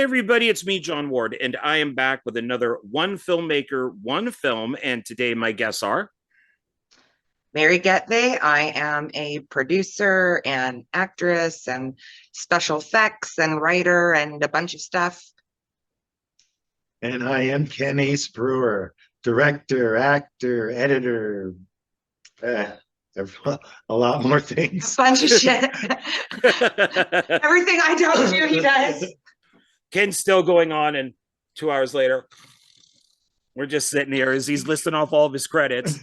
everybody, it's me, John Ward, and I am back with another One Filmmaker, One Film, and today my guests are... Meri Gyetvay. I am a producer and actress and special effects and writer and a bunch of stuff. And I am Ken Ace Brewer, director, actor, editor, a lot more A things. bunch of shit. Everything I don't do, he does. Ken's still going on, and 2 hours later, we're just sitting here as he's listing off all of his credits.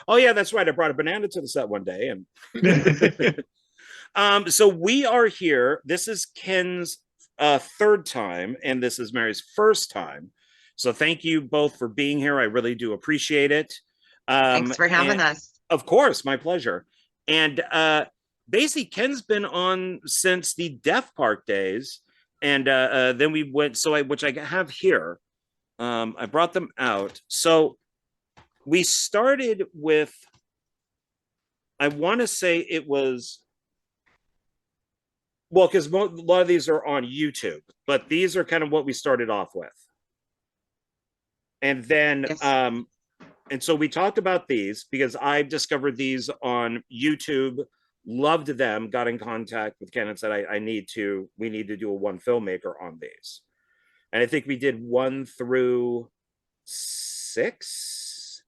Oh, yeah, that's right. I brought a banana to the set one day. And so we are here. This is Ken's third time, and this is Meri's first time. So thank you both for being here. I really do appreciate it. Thanks for having us. Of course, my pleasure. And basically, Ken's been on since the Death Park days. And then we went, which I have here. I brought them out. So we started with, I want to say it was, well, because a lot of these are on YouTube, but these are kind of what we started off with. And then, Yes. And so we talked about these because I discovered these on YouTube, loved them, got in contact with Ken and said, we need to do a One Filmmaker on these. And I think we did 1 through 6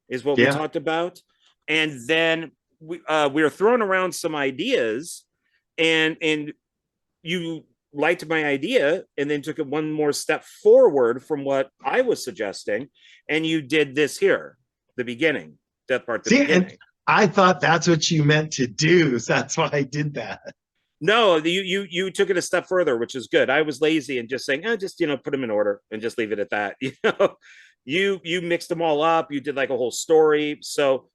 is what we talked about. And then we were throwing around some ideas, and you liked my idea and then took it one more step forward from what I was suggesting, and you did this here, the beginning, Death Part, the beginning. I thought that's what you meant to do, so that's why I did that. No, you took it a step further, which is good. I was lazy and just saying, just put them in order and just leave it at that. You mixed them all up. You did like a whole story. So,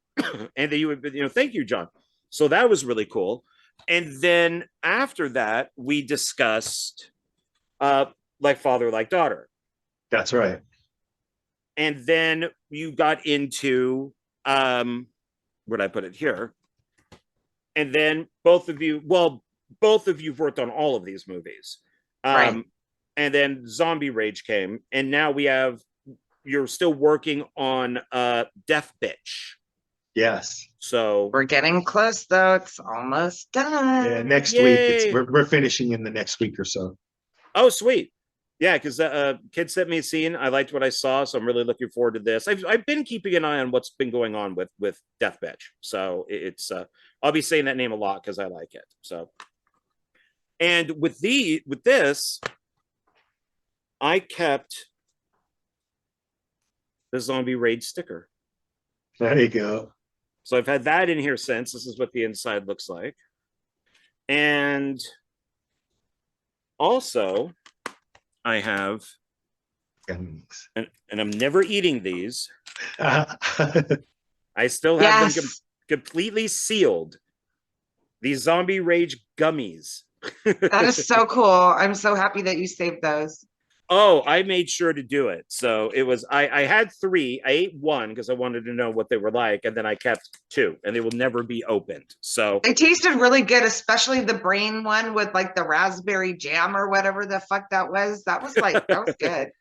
and then you would, thank you, John. So that was really cool. And then after that, we discussed like father, like daughter. That's right. And then you got into where'd I put it here? And then both of you worked on all of these movies. Right. And then Zombie Rage came, and now you're still working on Death Bitch. Yes. So We're getting close, though. It's almost done. Yeah, next Yay. week. We're finishing in the next week or so. Oh, sweet. Yeah, because kid sent me a scene. I liked what I saw, so I'm really looking forward to this. I've been keeping an eye on what's been going on with Death Bitch. So it's I'll be saying that name a lot because I like it. So, and with this, I kept the Zombie Rage sticker. There you go. So I've had that in here since. This is what the inside looks like. And also, I have, and I'm never eating these. I still have them completely sealed. These Zombie Rage gummies. That is so cool. I'm so happy that you saved those. Oh, I made sure to do it. So it was, I had 3. I ate 1 because I wanted to know what they were like. And then I kept 2, and they will never be opened. So they tasted really good, especially the brain one with like the raspberry jam or whatever the fuck that was. That was good. That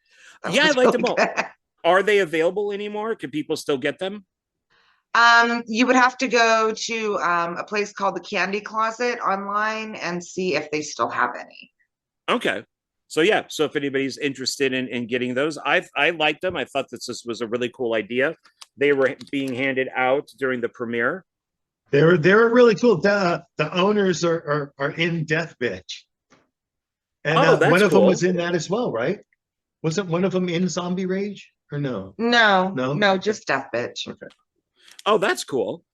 yeah, was I liked them all. good. Are they available anymore? Can people still get them? You would have to go to a place called the Candy Closet online and see if they still have any. Okay. So yeah, so if anybody's interested in getting those, I liked them. I thought this was a really cool idea. They were being handed out during the premiere. They were really cool. The owners are in Death Bitch, and one of them was in that as well, right? Wasn't one of them in Zombie Rage or no? No, just Death Bitch. Okay. Oh, that's cool.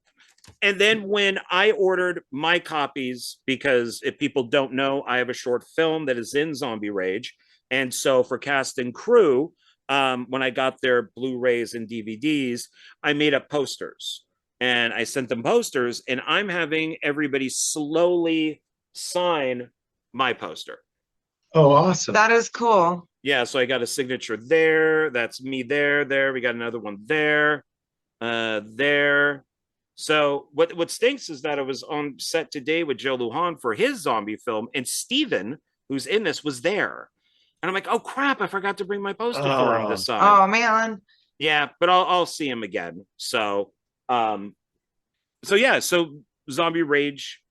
And then when I ordered my copies, because if people don't know, I have a short film that is in Zombie Rage. And so for cast and crew, when I got their Blu-rays and DVDs, I made up posters. And I sent them posters, and I'm having everybody slowly sign my poster. Oh, awesome. That is cool. Yeah, so I got a signature there. That's me there. We got another one there, there. So what stinks is that I was on set today with Joe Lujan for his zombie film, and Steven, who's in this, was there. And I'm like, oh crap, I forgot to bring my poster for him this time. Oh man. Yeah, but I'll see him again. So yeah, so Zombie Rage,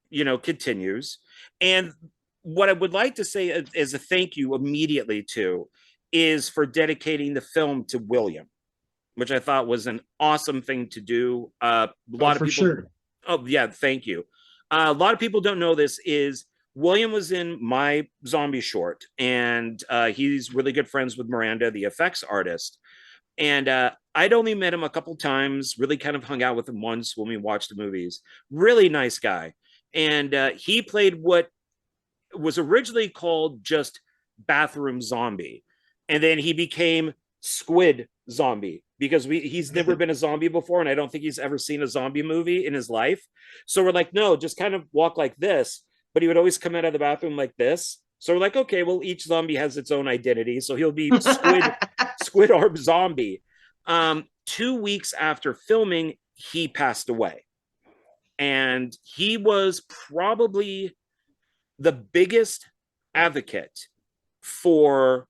continues. And what I would like to say as a thank you immediately to is for dedicating the film to William, which I thought was an awesome thing to do. A lot of people. Sure. Oh yeah, thank you. A lot of people don't know this is William was in my zombie short, and he's really good friends with Miranda, the effects artist. And I'd only met him a couple times, really kind of hung out with him once when we watched the movies. Really nice guy. And he played what was originally called just Bathroom Zombie. And then he became Squid Zombie because he's never been a zombie before. And I don't think he's ever seen a zombie movie in his life. So we're like, no, just kind of walk like this. But he would always come out of the bathroom like this. So we're like, okay, well, each zombie has its own identity. So he'll be Squid Arm Zombie. 2 weeks after filming, he passed away. And he was probably the biggest advocate for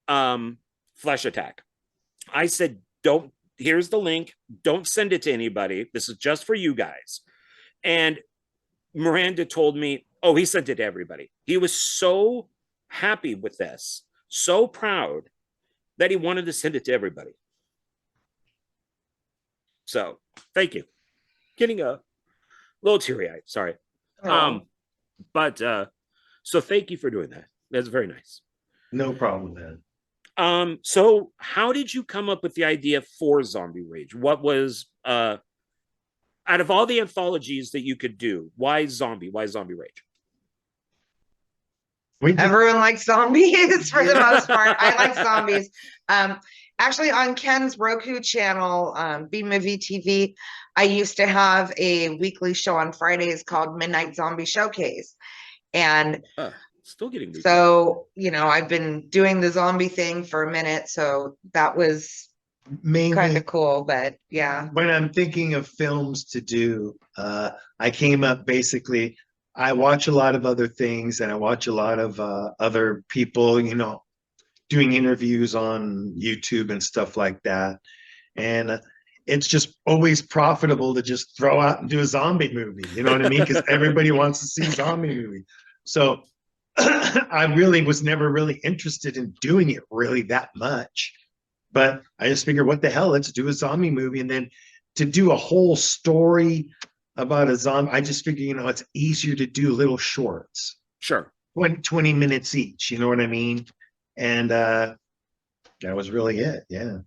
Flesh Attack. I said, here's the link. Don't send it to anybody. This is just for you guys. And Miranda told me, oh, he sent it to everybody. He was so happy with this, so proud that he wanted to send it to everybody. So thank you. Getting a little teary-eyed, sorry. Oh. So thank you for doing that. That's very nice. No problem, man. So how did you come up with the idea for Zombie Rage? What was out of all the anthologies that you could do, why Zombie Rage? Everyone likes zombies for the most part. I like zombies. Actually, on Ken's Roku channel, B Movie TV, I used to have a weekly show on Fridays called Midnight Zombie Showcase. And still getting weekly. So, I've been doing the zombie thing for a minute. So that was kind of cool. But yeah. When I'm thinking of films to do, I came up basically, I watch a lot of other things and I watch a lot of other people, doing interviews on YouTube and stuff like that. And it's just always profitable to just throw out and do a zombie movie. You know what I mean? Because everybody wants to see a zombie movie. So I really was never really interested in doing it really that much. But I just figured, what the hell, let's do a zombie movie. And then to do a whole story about a zombie, I just figured, it's easier to do little shorts. Sure. 20 minutes each, you know what I mean? And that was really it. Yeah.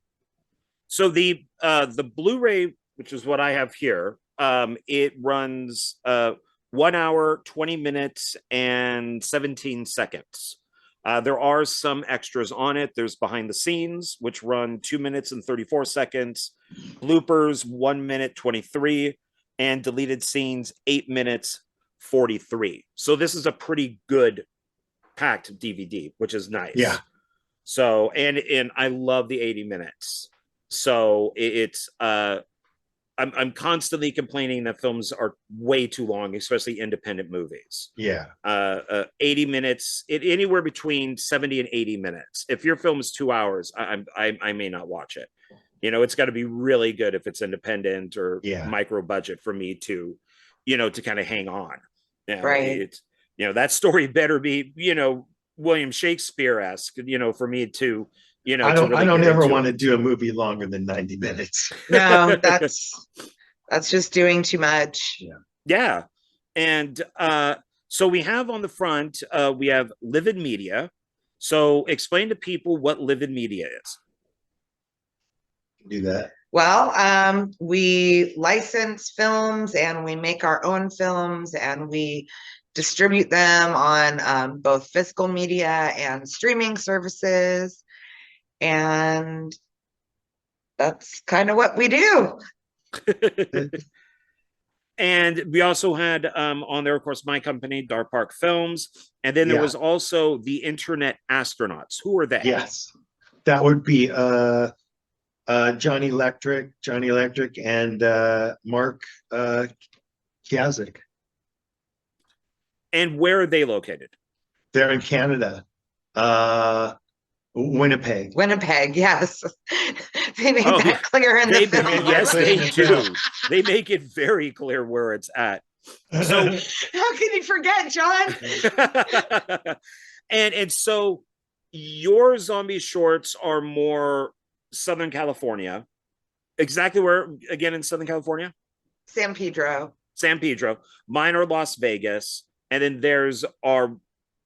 So the Blu-ray, which is what I have here, it runs 1 hour, 20 minutes, and 17 seconds. There are some extras on it. There's behind the scenes, which run 2 minutes and 34 seconds, bloopers 1 minute 23, and deleted scenes 8 minutes 43. So this is a pretty good packed DVD, which is nice. Yeah. So and I love the 80 minutes. So it's I'm constantly complaining that films are way too long, especially independent movies. Yeah. 80 minutes, anywhere between 70 and 80 minutes. If your film is 2 hours, I may not watch it. It's got to be really good if it's independent or micro budget for me to, to kind of hang on. Right. It's, that story better be, William Shakespeare-esque, for me to, I don't ever want to do a movie longer than 90 minutes. No, that's just doing too much. Yeah. And so we have on the front, we have Livid Media. So explain to people what Livid Media is. Do that. Well, we license films and we make our own films and we distribute them on both physical media and streaming services. And that's kind of what we do. And we also had on there, of course, my company, Dark Park Films. And then there was also the Internet Astronauts. Who are they? Yes, that would be Johnny Electric, and Mark Kiazik. And where are they located? They're in Canada. Winnipeg. Winnipeg, yes. They made Oh, that yeah. clear in the film. Yes, they Yeah. do. They make it very clear where it's at. So How can you forget, John? and so your zombie shorts are more Southern California. Exactly where again in Southern California? San Pedro. San Pedro. Mine are Las Vegas, and then there's our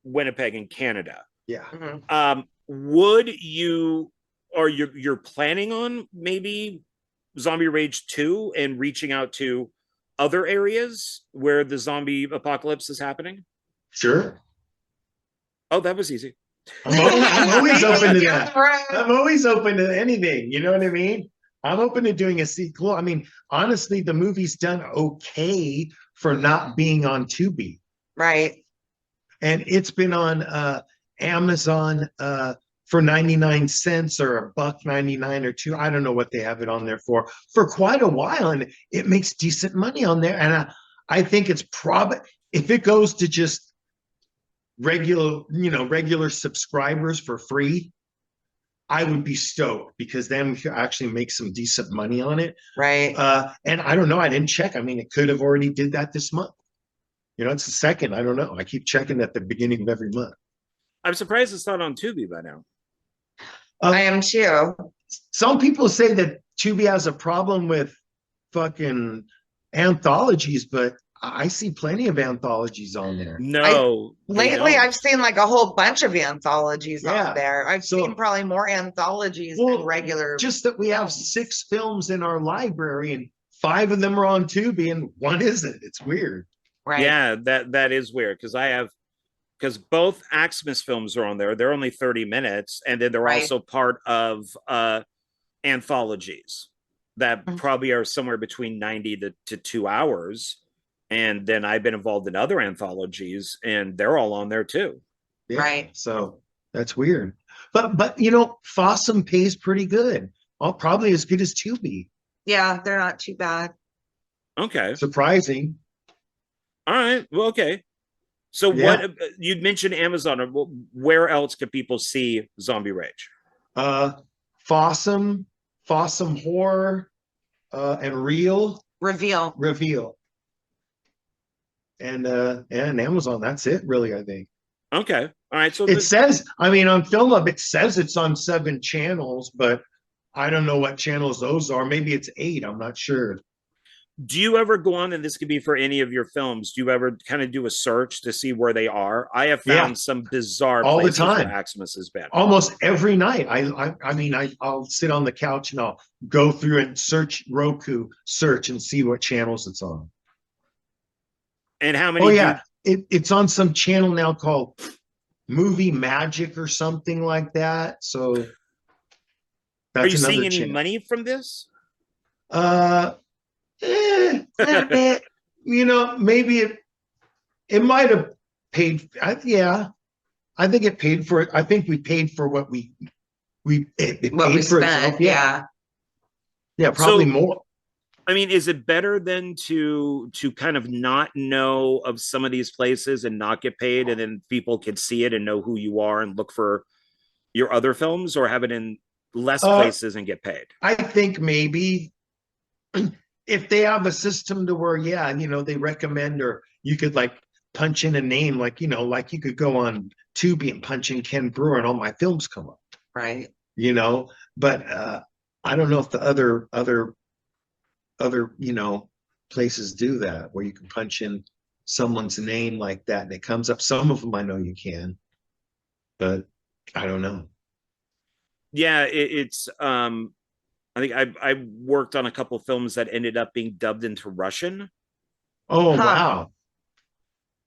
Winnipeg in Canada. Yeah. Mhm. Would you or you're planning on maybe Zombie Rage 2 and reaching out to other areas where the zombie apocalypse is happening? Sure. Oh, that was easy. I'm always open to that. Right. I'm always open to anything. You know what I mean? I'm open to doing a sequel. I mean, honestly, the movie's done okay for not being on Tubi. Right. And it's been on Amazon for 99 cents or $1.99 or $2. I don't know what they have it on there for quite a while. And it makes decent money on there. And I think it's probably, if it goes to just regular subscribers for free, I would be stoked because then we could actually make some decent money on it. Right. And I don't know. I didn't check. I mean, it could have already did that this month. It's the second. I don't know. I keep checking at the beginning of every month. I'm surprised it's not on Tubi by now. I am too. Some people say that Tubi has a problem with fucking anthologies, but I see plenty of anthologies on there. No. Lately, I've seen like a whole bunch of anthologies Yeah. on there. I've seen probably more anthologies than regular. Just that we have 6 films in our library and 5 of them are on Tubi and 1 isn't. It's weird. Right. Yeah, that is weird because both AXEMAS films are on there. They're only 30 minutes, and then they're also part of anthologies that probably are somewhere between 90 to 2 hours. And then I've been involved in other anthologies, and they're all on there too. Yeah, right. So that's weird. But Fossum pays pretty good. Probably as good as Tubi. Yeah, they're not too bad. Okay. Surprising. All right. Well, okay. So what you'd mentioned Amazon, where else could people see Zombie Rage? Fossum Horror, and Reveal. And Amazon. That's it, really, I think. Okay. All right. So it says, I mean, on FilmHub, it says it's on 7 channels, but I don't know what channels those are. Maybe it's 8. I'm not sure. Do you ever go on, and this could be for any of your films, do you ever kind of do a search to see where they are? I have found some bizarre all places the time. where AXEMAS has been. Almost every night. I'll sit on the couch and I'll go through and search Roku, and see what channels it's on. And how many? Oh, yeah. It's on some channel now called Movie Magic or something like that. So that's are you seeing any channel. Money from this? A little bit. Maybe it might have paid. I think it paid for it. I think we paid for what we paid for spent. Itself. Yeah, probably more. I mean, is it better than to kind of not know of some of these places and not get paid, and then people can see it and know who you are and look for your other films, or have it in less places and get paid? I think maybe if they have a system to where, they recommend, or you could like punch in a name, like you could go on Tubi and punch in Ken Brewer and all my films come up. Right. But I don't know if the other places do that, where you can punch in someone's name like that and it comes up. Some of them I know you can, but I don't know. Yeah, it's I think I worked on a couple films that ended up being dubbed into Russian. Oh, wow.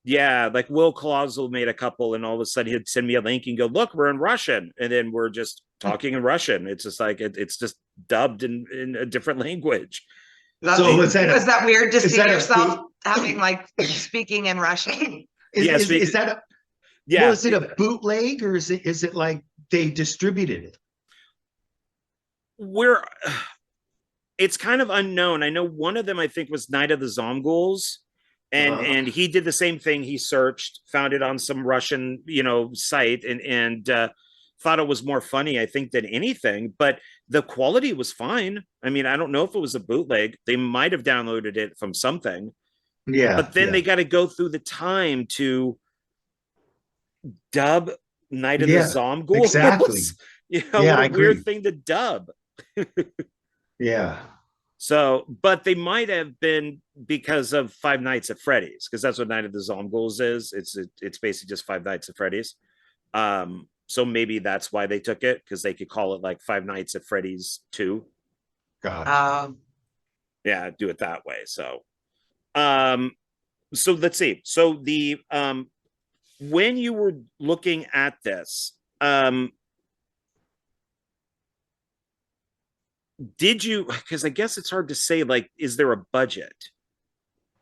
Yeah, like Will Colossal made a couple, and all of a sudden he'd send me a link and go, look, we're in Russian. And then we're just talking in Russian. It's just like, it's just dubbed in a different language. So was that weird to see yourself having like speaking in Russian? Is that was it a bootleg, or is it like they distributed it? It's kind of unknown. I know one of them, I think, was Night of the Zomghouls, And he did the same thing. He searched, found it on some Russian, site, and thought it was more funny, I think, than anything. But the quality was fine. I mean, I don't know if it was a bootleg. They might have downloaded it from something. Yeah. But then they got to go through the time to dub Night of the Zomghouls. Exactly. What a weird thing to dub. Yeah. So, but they might have been because of Five Nights at Freddy's, because that's what Night of the Zomghouls is. It's basically just Five Nights at Freddy's. So maybe that's why they took it, because they could call it like Five Nights at Freddy's 2. God. Yeah, do it that way. So, so let's see. So the when you were looking at this, did you, because I guess it's hard to say, like, is there a budget?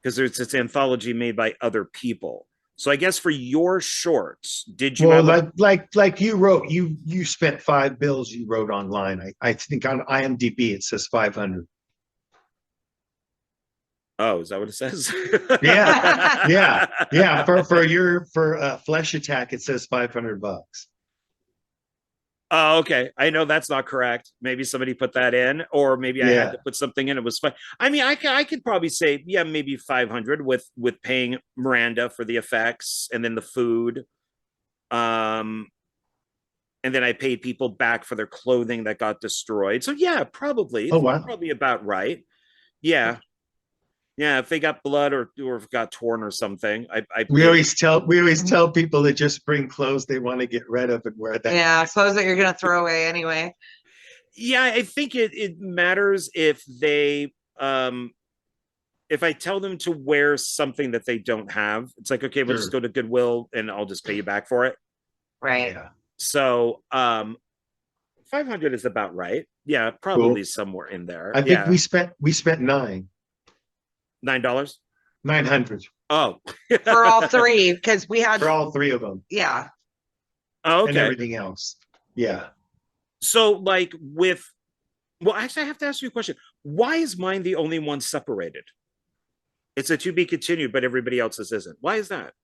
Because there's this anthology made by other people. So I guess for your shorts, did you like you wrote, you spent $5 you wrote online. I think on IMDb it says 500. Oh, is that what it says? Yeah. For Flesh Attack it says $500. Oh, okay. I know that's not correct. Maybe somebody put that in, or maybe I had to put something in. It was fine. I mean, I could probably say, yeah, maybe 500 with paying Miranda for the effects and then the food. And then I paid people back for their clothing that got destroyed. So yeah, probably. Oh, wow. Probably about right. Yeah. Yeah, if they got blood or if got torn or something, we always tell people to just bring clothes they want to get rid of and wear that. Yeah, clothes that you're gonna throw away anyway. Yeah, I think it matters if they if I tell them to wear something that they don't have. It's like, okay, we'll just go to Goodwill and I'll just pay you back for it. Right. Yeah. So 500 is about right. Yeah, probably somewhere in there. I think we spent $9. $900. Oh. For all three, because we had for all three of them. Yeah. Oh, okay. And everything else. Yeah. So like well, actually I have to ask you a question. Why is mine the only one separated? It's a to be continued, but everybody else's isn't. Why is that?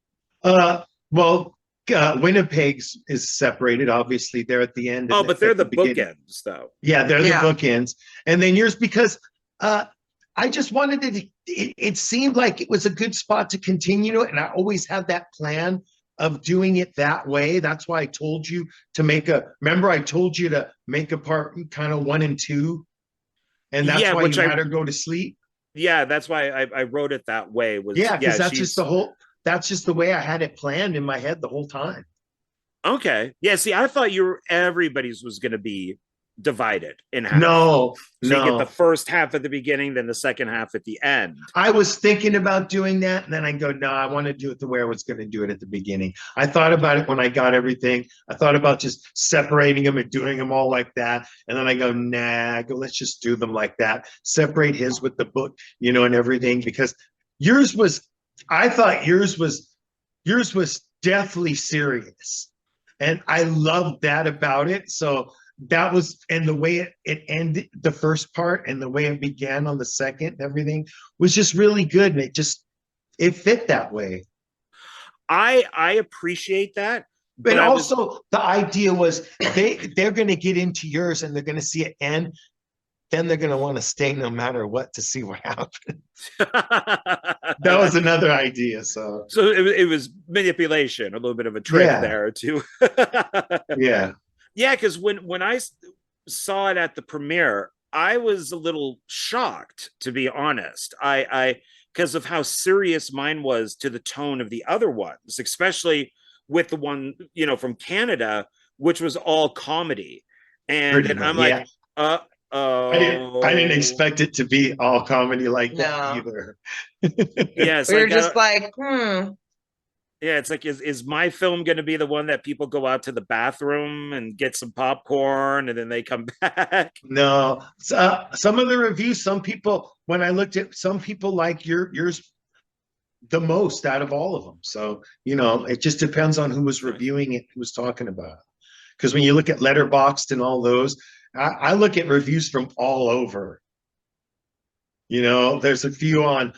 Well, Winnipeg's is separated. Obviously, they're at the end. Oh, but they're the bookends, though. Yeah, they're the bookends. And then yours, because I just wanted to, it seemed like it was a good spot to continue it. And I always had that plan of doing it that way. That's why I told you to remember I told you to make a part kind of 1 and 2. And that's why you had her go to sleep. Yeah, that's why I wrote it that way. Because that's just the way I had it planned in my head the whole time. Okay. Yeah, see, I thought everybody's was going to be divided in half. No. You get the first half at the beginning, then the second half at the end. I was thinking about doing that, and then I go, no, I want to do it the way I was going to do it at the beginning. I thought about it when I got everything. I thought about just separating them and doing them all like that. And then I go, nah, let's just do them like that. Separate his with the book, and everything, because I thought yours was deathly serious. And I loved that about it. So that was, and the way it ended, the first part, and the way it began on the second, everything was just really good. And it fit that way. I appreciate that. But also the idea was they're going to get into yours and they're going to see it end. Then they're going to want to stay no matter what to see what happens. That was another idea. So it was manipulation, a little bit of a trick there too. Yeah, because when I saw it at the premiere, I was a little shocked, to be honest. I because of how serious mine was to the tone of the other ones, especially with the one from Canada, which was all comedy, and I'm like, I didn't expect it to be all comedy like that either. Yes, we were just like, Yeah, it's like, is my film going to be the one that people go out to the bathroom and get some popcorn and then they come back? No, some of the reviews, some people, when I looked at, some people like yours the most out of all of them. So, it just depends on who was reviewing it, who was talking about it. Because when you look at Letterboxd and all those, I look at reviews from all over. There's a few on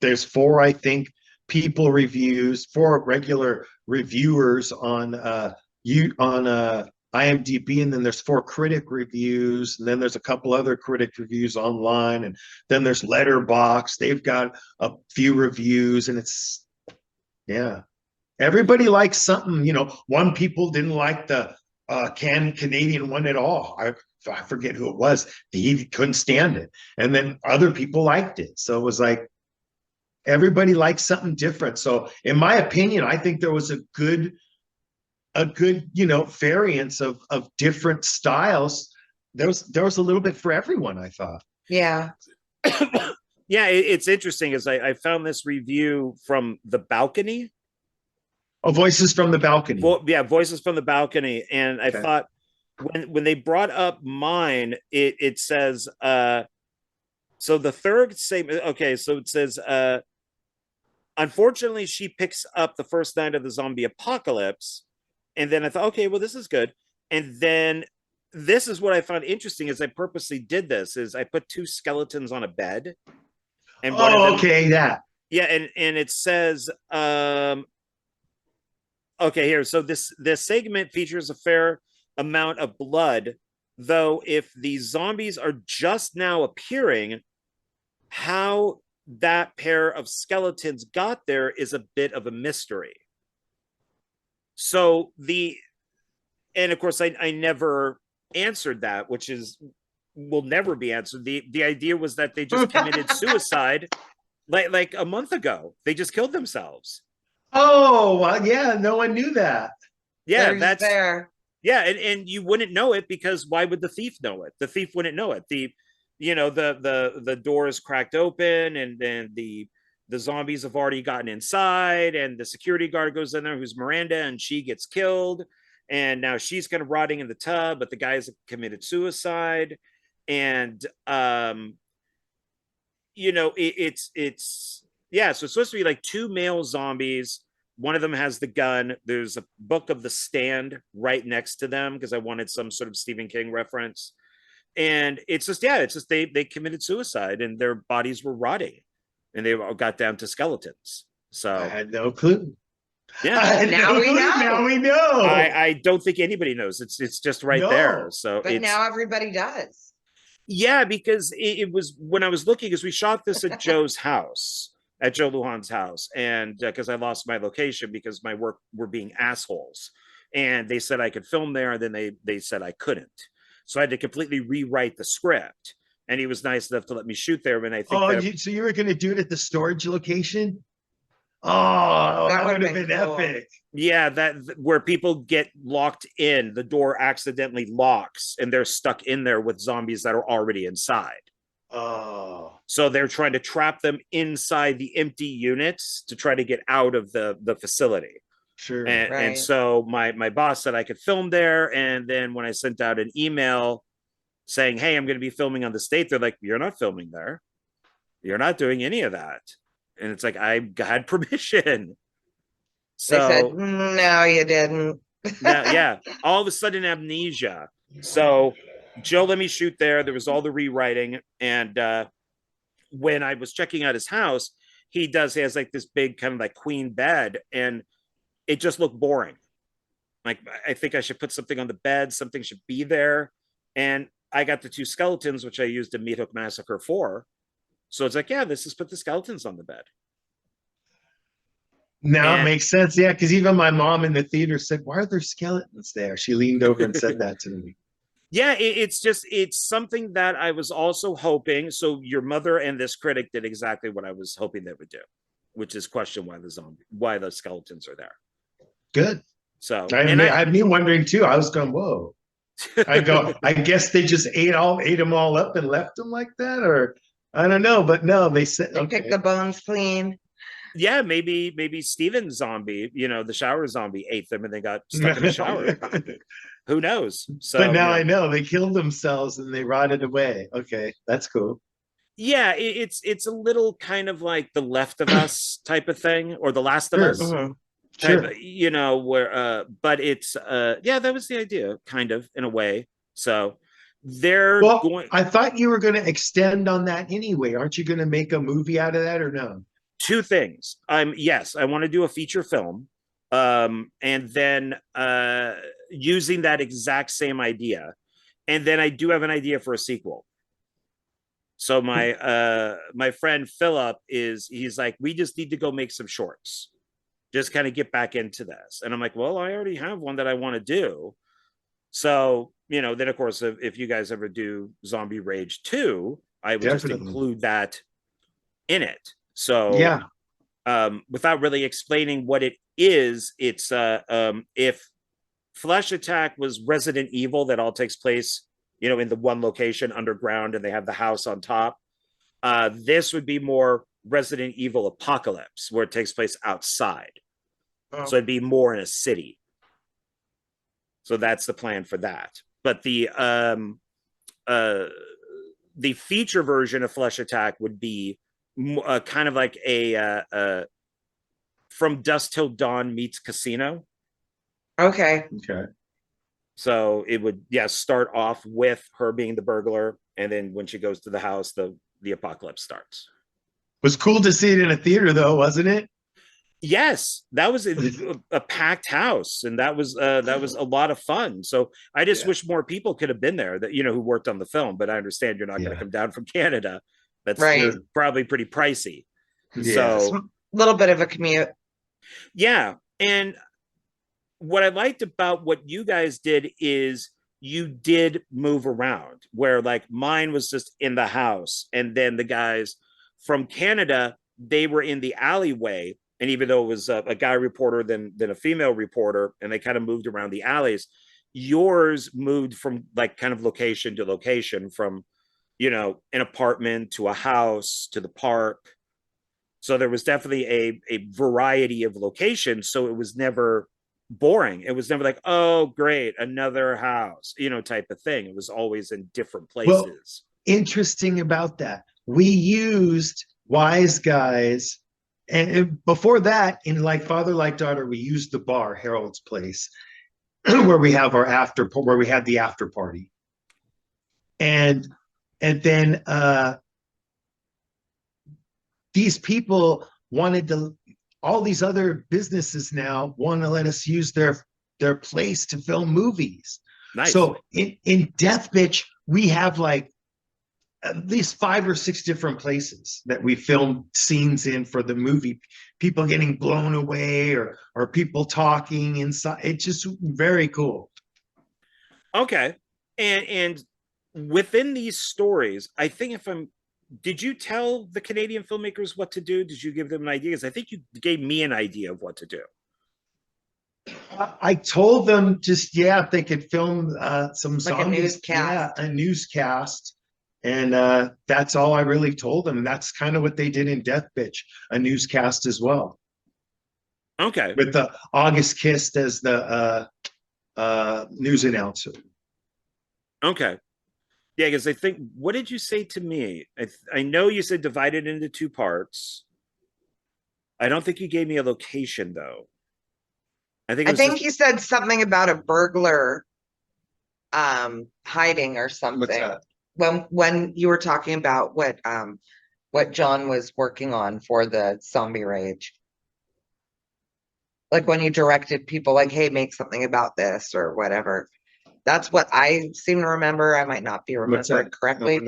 there's 4, I think, people reviews, 4 regular reviewers on IMDb, and then there's 4 critic reviews, and then there's a couple other critic reviews online, and then there's Letterboxd. They've got a few reviews, and it's, yeah, everybody likes something. One people didn't like the Canadian one at all. I forget who it was. He couldn't stand it, and then other people liked it. So it was like everybody likes something different. So in my opinion, I think there was a good variance of different styles. There was a little bit for everyone, I thought. Yeah. Yeah, it's interesting, as I found this review from The Balcony. Oh, Voices from the Balcony. Yeah, Voices from the Balcony. And I thought when they brought up mine, it says, so the third statement, okay, so it says, unfortunately, she picks up the first night of the zombie apocalypse. And then I thought, okay, well, this is good. And then this is what I found interesting, is I purposely did this, is I put 2 skeletons on a bed. And okay, that. Yeah, and it says, okay, here. So this segment features a fair amount of blood, though if the zombies are just now appearing, how that pair of skeletons got there is a bit of a mystery. So and of course I never answered that, which will never be answered. The idea was that they just committed suicide like a month ago. They just killed themselves. Oh, well, yeah, no one knew that. Yeah, that's there. Yeah, and you wouldn't know it, because why would the thief know it? The thief wouldn't know it. The door is cracked open, and then the zombies have already gotten inside, and the security guard goes in there, who's Miranda, and she gets killed, and now she's kind of rotting in the tub, but the guy's committed suicide. And it's yeah, so it's supposed to be like 2 male zombies. One of them has the gun. There's a book of The Stand right next to them, because I wanted some sort of Stephen King reference. And it's just they committed suicide, and their bodies were rotting, and they all got down to skeletons. So I had no clue. Yeah, now we know. Now we know. I don't think anybody knows. It's just right there. So but now everybody does. Yeah, because it was, when I was looking, because we shot this at Joe's house, at Joe Lujan's house, and because I lost my location because my work were being assholes, and they said I could film there, and then they said I couldn't, so I had to completely rewrite the script. And he was nice enough to let me shoot there. And I think so you were going to do it at the storage location? Oh, that would have been cool. Epic. Yeah, that where people get locked in, the door accidentally locks, and they're stuck in there with zombies that are already inside. Oh. So they're trying to trap them inside the empty units to try to get out of the facility. Sure. And so my boss said I could film there. And then when I sent out an email saying, hey, I'm going to be filming on the state, they're like, you're not filming there. You're not doing any of that. And it's like, I had permission. So they said, no, you didn't. Yeah. All of a sudden, amnesia. So Joe let me shoot there. There was all the rewriting. And when I was checking out his house, he has like this big kind of like queen bed, and it just looked boring. Like, I think I should put something on the bed. Something should be there. And I got the 2 skeletons, which I used in Meat Hook Massacre 4. So it's like, yeah, this is put the skeletons on the bed. Now it makes sense. Yeah, because even my mom in the theater said, why are there skeletons there? She leaned over and said that to me. Yeah, it's something that I was also hoping. So your mother and this critic did exactly what I was hoping they would do, which is question why the skeletons are there. Good. So I had me wondering too. I was going, whoa. I guess they just ate them all up and left them like that, or I don't know. But no, they said they picked the bones clean. Yeah, maybe Steven's zombie, the shower zombie, ate them and they got stuck in the shower. Who knows? So, but now I know they killed themselves and they rotted away. Okay, that's cool. Yeah, it's a little kind of like The Left of Us type of thing, or The Last of Us. Type, where but it's that was the idea, kind of, in a way. So I thought you were going to extend on that anyway. Aren't you going to make a movie out of that, or no? Two things. Yes, I want to do a feature film. And then using that exact same idea. And then I do have an idea for a sequel. So my friend Philip he's like, we just need to go make some shorts. Just kind of get back into this. And I'm like, well, I already have one that I want to do. So, then of course, if you guys ever do Zombie Rage 2, I would just include that in it. So yeah. Without really explaining what it is, it's if Flesh Attack was Resident Evil that all takes place, in the one location underground and they have the house on top. This would be more Resident Evil Apocalypse, where it takes place outside. Oh. So it'd be more in a city. So that's the plan for that. But the feature version of Flesh Attack would be kind of like a From Dusk Till Dawn meets Casino. Okay. So it would, start off with her being the burglar, and then when she goes to the house, the apocalypse starts. It was cool to see it in a theater, though, wasn't it? Yes, that was a packed house, and that was a lot of fun. So I just wish more people could have been there that who worked on the film. But I understand you're not going to come down from Canada. That's right. Probably pretty pricey. Yeah. So a little bit of a commute. Yeah, and what I liked about what you guys did is you did move around, where like mine was just in the house, and then the guys from Canada, they were in the alleyway. And even though it was a guy reporter than a female reporter, and they kind of moved around the alleys, yours moved from like kind of location to location, from, an apartment to a house to the park. So there was definitely a variety of locations. So it was never boring. It was never like, oh, great, another house, type of thing. It was always in different places. Well, interesting about that. We used Wise Guys. And before that, in like Father Like Daughter, we used the bar, Harold's Place, where we have where we had the after party. And then these people all these other businesses now want to let us use their place to film movies. Nice. So in Death Bitch, we have like at least 5 or 6 different places that we filmed scenes in for the movie. People getting blown away or people talking inside. It's just very cool. Okay. And within these stories, I think did you tell the Canadian filmmakers what to do? Did you give them an idea? Because I think you gave me an idea of what to do. I told them just, if they could film some like zombies. A newscast. Yeah, a newscast. And that's all I really told them. And that's kind of what they did in Death Bitch, a newscast as well. Okay. With the August Kist as the news announcer. Okay. Yeah, because I think, what did you say to me? I know you said divided into 2 parts. I don't think you gave me a location, though. I think you said something about a burglar hiding or something. What's that? When you were talking about what John was working on for the Zombie Rage, like when you directed people like, hey, make something about this or whatever. That's what I seem to remember. I might not be remembering correctly.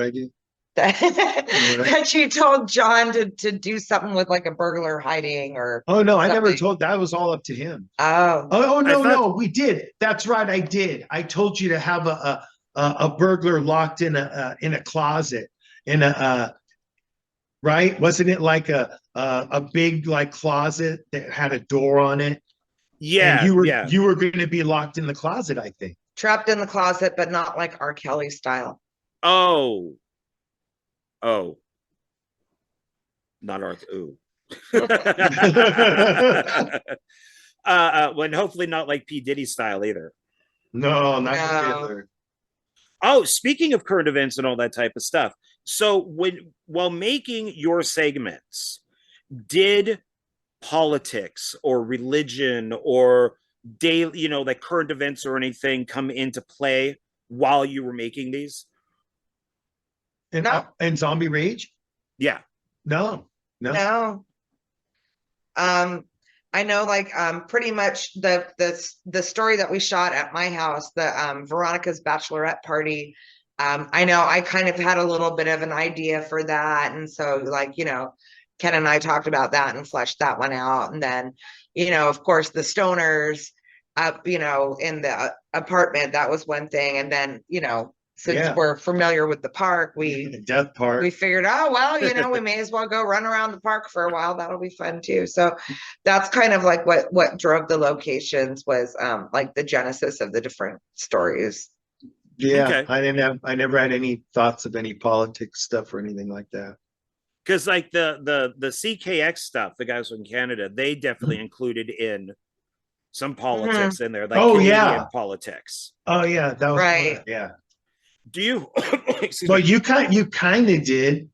That you told John to do something with like a burglar hiding or. Oh no, something. I never told. That was all up to him. Oh no, we did. That's right, I did. I told you to have a burglar locked in a closet right? Wasn't it like a big like closet that had a door on it? Yeah, and you were going to be locked in the closet, I think. Trapped in the closet, but not like R. Kelly style. Oh, not R. Ooh. When hopefully not like P. Diddy style either. No, not together. Oh, speaking of current events and all that type of stuff. So while making your segments, did politics or religion or daily, like current events or anything come into play while you were making these? And Zombie Rage? Yeah. No. I know, like, pretty much the story that we shot at my house, the Veronica's bachelorette party. I know I kind of had a little bit of an idea for that, and so, like, Ken and I talked about that and fleshed that one out, and then, of course, the stoners up, in the apartment, that was one thing, and then, since we're familiar with the park, Death Park, we figured, oh, well, we may as well go run around the park for a while. That'll be fun too. So that's kind of like what drove the locations, was like the genesis of the different stories. Yeah, okay. I never had any thoughts of any politics stuff or anything like that. Because like the CKX stuff, the guys from Canada, they definitely included in some politics in there, like Canadian politics. Oh yeah, that was right. Yeah. Do you? Well, you kind of did.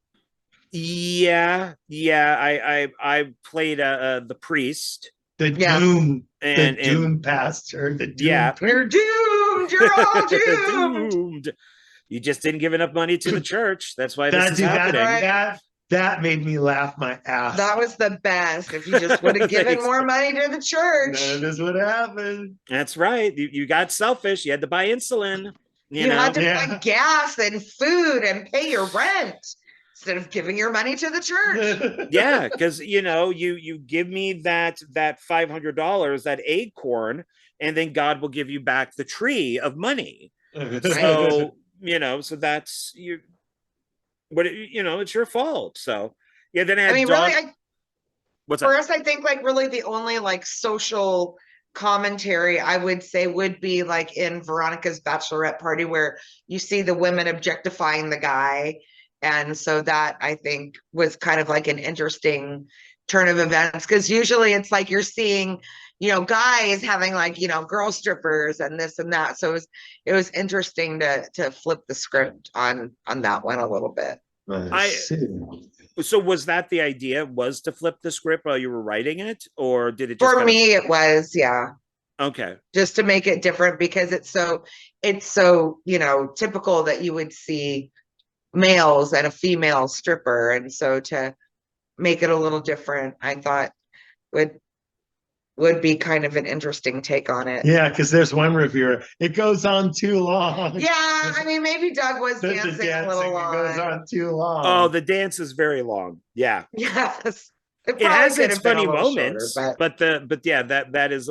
Yeah. I played the priest, the doom, and the doom pastor, the doom. You're doomed. You're all doomed. You just didn't give enough money to the church. That's why this is happening. That made me laugh my ass. That was the best. If you just would have given more money to the church, none of this would happen. That's right. You got selfish. You had to buy insulin. You had to buy gas and food and pay your rent instead of giving your money to the church. Yeah, because you give me that $500, that acorn, and then God will give you back the tree of money. So so that's you. But it's your fault. So yeah, then what's for us, I think, like, really the only like social commentary I would say would be like in Veronica's bachelorette party, where you see the women objectifying the guy, and so that, I think, was kind of like an interesting turn of events, because usually it's like you're seeing guys having, like, girl strippers and this and that. So it was interesting to flip the script on that one a little bit. So was that the idea, was to flip the script while you were writing it, or did it just for me it was, yeah. Okay. Just to make it different, because it's so typical that you would see males and a female stripper, and so to make it a little different, I thought would be kind of an interesting take on it. Yeah, because there's one reviewer, it goes on too long. Yeah, I mean, maybe Doug was dancing a little long. It goes on too long. Oh, the dance is very long. Yeah. Yes. It has its funny moments, shorter, but yeah, that is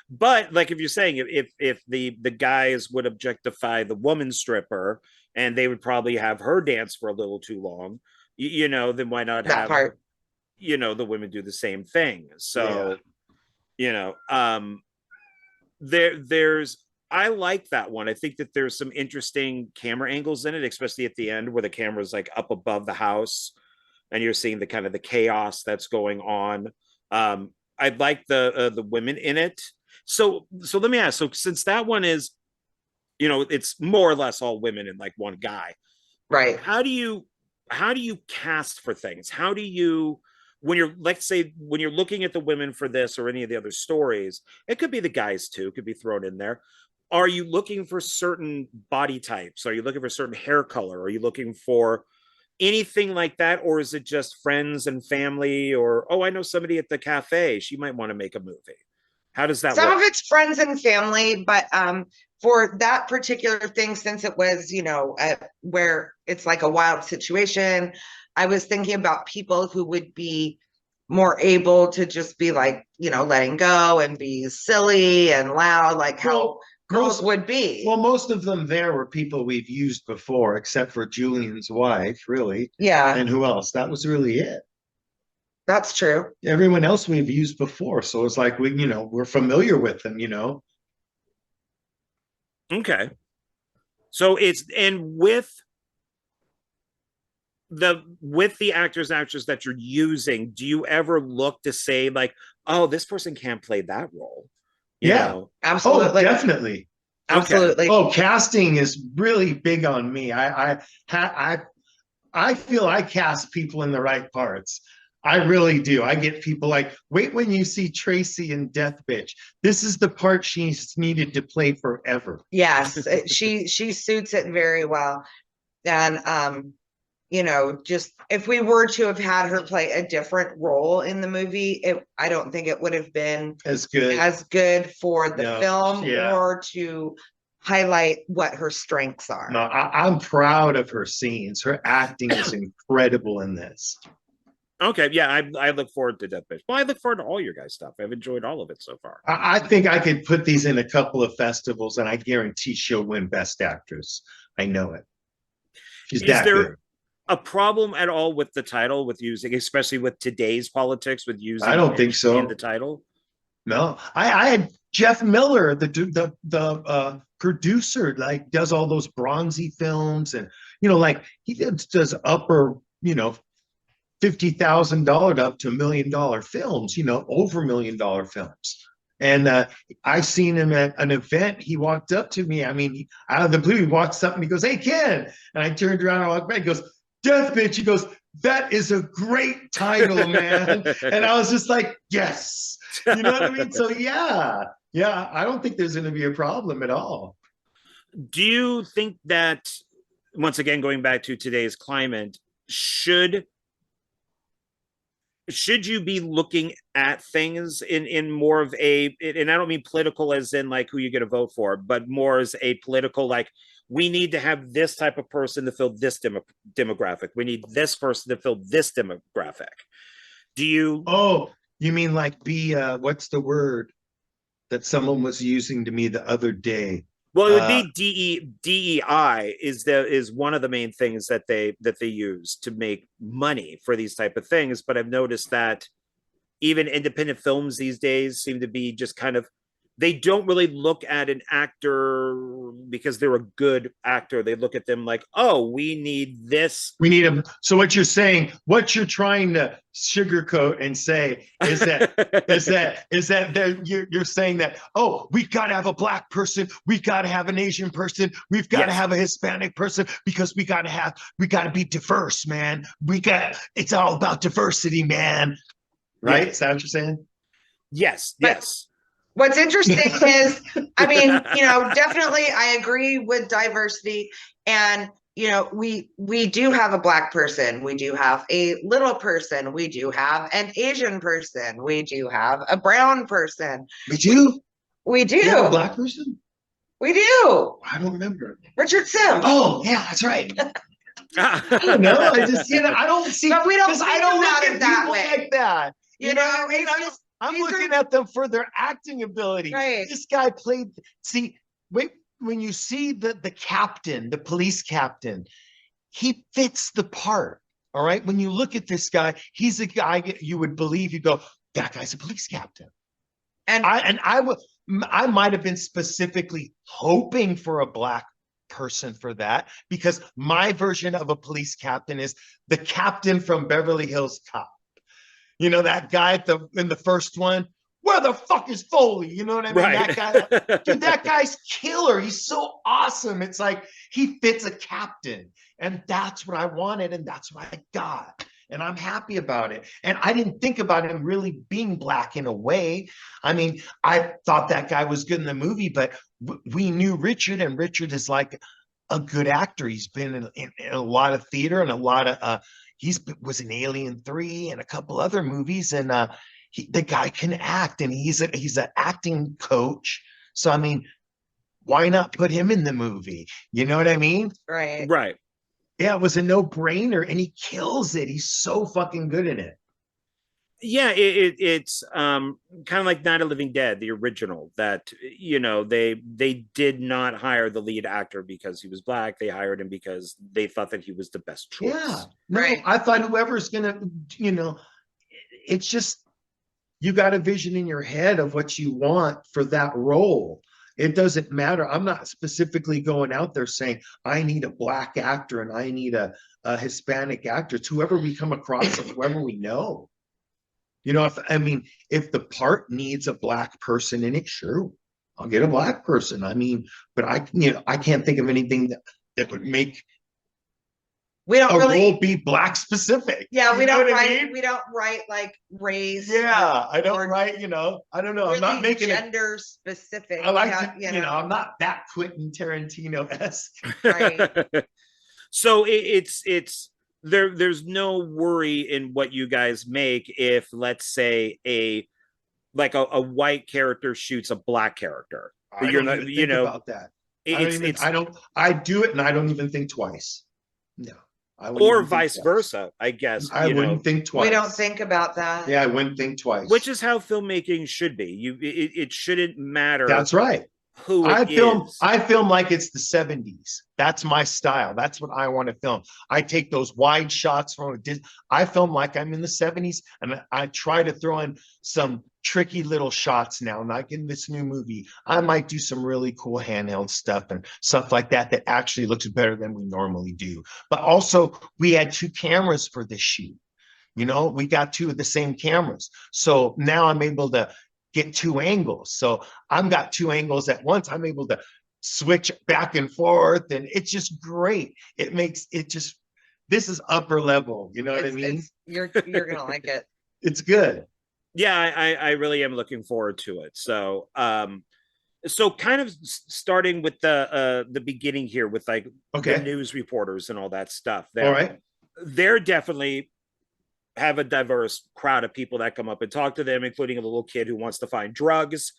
but like, if you're saying if the guys would objectify the woman stripper and they would probably have her dance for a little too long, then why not that have part? The women do the same thing. So there's I like that one. I think that there's some interesting camera angles in it, especially at the end where the camera's like up above the house and you're seeing the kind of the chaos that's going on. I like the women in it. So let me ask, so since that one is, it's more or less all women and like one guy, right? How do you cast for things? How do you, when you're, let's say, when you're looking at the women for this or any of the other stories, it could be the guys too, could be thrown in there. Are you looking for certain body types? Are you looking for certain hair color? Are you looking for anything like that? Or is it just friends and family? Or, oh, I know somebody at the cafe, she might want to make a movie. How does that work? Some of it's friends and family, but for that particular thing, since it was, where it's like a wild situation, I was thinking about people who would be more able to just be like, letting go and be silly and loud, like how girls would be. Well, most of them there were people we've used before, except for Julian's wife, really. Yeah. And who else? That was really it. That's true. Everyone else we've used before. So it's like, we're familiar with them, Okay. So and with the actors and actresses that you're using, do you ever look to say like, oh, this person can't play that role? Absolutely. Oh, definitely. Absolutely. Oh, casting is really big on me. I feel I cast people in the right parts. I really do. I get people like, wait when you see Tracy in Death Bitch. This is the part she's needed to play forever. Yes, she suits it very well. And you know, just if we were to have had her play a different role in the movie, I don't think it would have been as good for the film yeah. or to highlight what her strengths are. No, I'm proud of her scenes. Her acting is incredible in this. Okay, yeah, I look forward to Death Bitch. Well, I look forward to all your guys' stuff. I've enjoyed all of it so far. I think I could put these in a couple of festivals, and I guarantee she'll win Best Actress. I know it. She's Is that there good. A problem at all with the title, with using, especially with today's politics, with using? I don't think so. In the title. No, I had Jeff Miller, the producer, like does all those bronzy films, and you know, like he does upper, you know, $50,000 up to $1 million films, you know, over $1 million films. And I seen him at an event. He walked up to me. I mean, out of the blue, he walks up and he goes, "Hey, Ken." And I turned around and walked back. He goes, "Death Bitch." He goes, "That is a great title, man." And I was just like, yes. You know what I mean? So yeah, I don't think there's going to be a problem at all. Do you think that, once again, going back to today's climate, should you be looking at things in more of a, and I don't mean political as in like who you get a vote for, but more as a political, like, we need to have this type of person to fill this demographic. We need this person to fill this demographic. Do you? Oh, you mean like what's the word that someone was using to me the other day? Well, it would be DEI is one of the main things that they use to make money for these type of things. But I've noticed that even independent films these days seem to be just kind of, they don't really look at an actor because they're a good actor. They look at them like, oh, we need this. We need them. So what you're saying, what you're trying to sugarcoat and say is that you're saying that, oh, we got to have a Black person, we got to have an Asian person, we've got to have a Hispanic person, because we got to be diverse, man. It's all about diversity, man. Right? Is that what you're saying? Yes. What's interesting is, I mean, you know, definitely I agree with diversity. And, you know, we do have a Black person. We do have a little person. We do have an Asian person. We do have a brown person. We do? We do. You have a Black person? We do. I don't remember. Richard Sims. Oh, yeah, that's right. I don't know. I just, you know, I don't see. But we don't. I don't look look at that people way. like that. You know, I mean, I'm looking at them for their acting ability. Right. This guy played. See, wait, when you see the captain, the police captain, he fits the part. All right. When you look at this guy, he's a guy you would believe. You go, that guy's a police captain. And I might have been specifically hoping for a Black person for that, because my version of a police captain is the captain from Beverly Hills Cop. You know, that guy in the first one, where the fuck is Foley? You know what I mean? Right. That guy, dude, that guy's killer. He's so awesome. It's like he fits a captain. And that's what I wanted, and that's what I got. And I'm happy about it. And I didn't think about him really being Black in a way. I mean, I thought that guy was good in the movie, but we knew Richard, and Richard is like a good actor. He's been in a lot of theater and a lot of was in Alien 3 and a couple other movies, and the guy can act, and he's an acting coach. So I mean, why not put him in the movie? You know what I mean? Right. Yeah, it was a no-brainer, and he kills it. He's so fucking good in it. Yeah, it's kind of like Night of the Living Dead, the original, that, you know, they did not hire the lead actor because he was Black. They hired him because they thought that he was the best choice. Yeah, right. I thought whoever's gonna, you know, it's just, you got a vision in your head of what you want for that role. It doesn't matter. I'm not specifically going out there saying I need a Black actor and I need a Hispanic actor. It's whoever we come across and whoever we know. You know, if the part needs a Black person in it, sure, I'll get a Black person. I mean, but I can't think of anything that would make role be Black specific. Yeah, we don't write like race. Yeah, I don't write, you know, I don't know. Really I'm not making gender specific. I like to, you know, I'm not that Quentin Tarantino-esque. Right. So it's there's no worry in what you guys make if, let's say, a white character shoots a black character. I don't even think about that. I do it and I don't even think twice. No. Or vice versa, I guess. I wouldn't think twice. We don't think about that. Yeah, I wouldn't think twice. Which is how filmmaking should be. It shouldn't matter. That's right. Who I film like it's the 70s. That's my style. That's what I want to film. I take those wide shots from I film like I'm in the 70s, and I try to throw in some tricky little shots now. Like in this new movie, I might do some really cool handheld stuff and stuff like that that actually looks better than we normally do. But also, we had 2 cameras for this shoot. You know, we got 2 of the same cameras. So now I'm able to get 2 angles. So I've got 2 angles at once. I'm able to switch back and forth, and it's just great. It makes it just, this is upper level. You know what I mean? You're gonna like it. It's good. Yeah, I really am looking forward to it. So so kind of starting with the beginning here with like the news reporters and all that stuff. All right. They're definitely have a diverse crowd of people that come up and talk to them, including a little kid who wants to find drugs,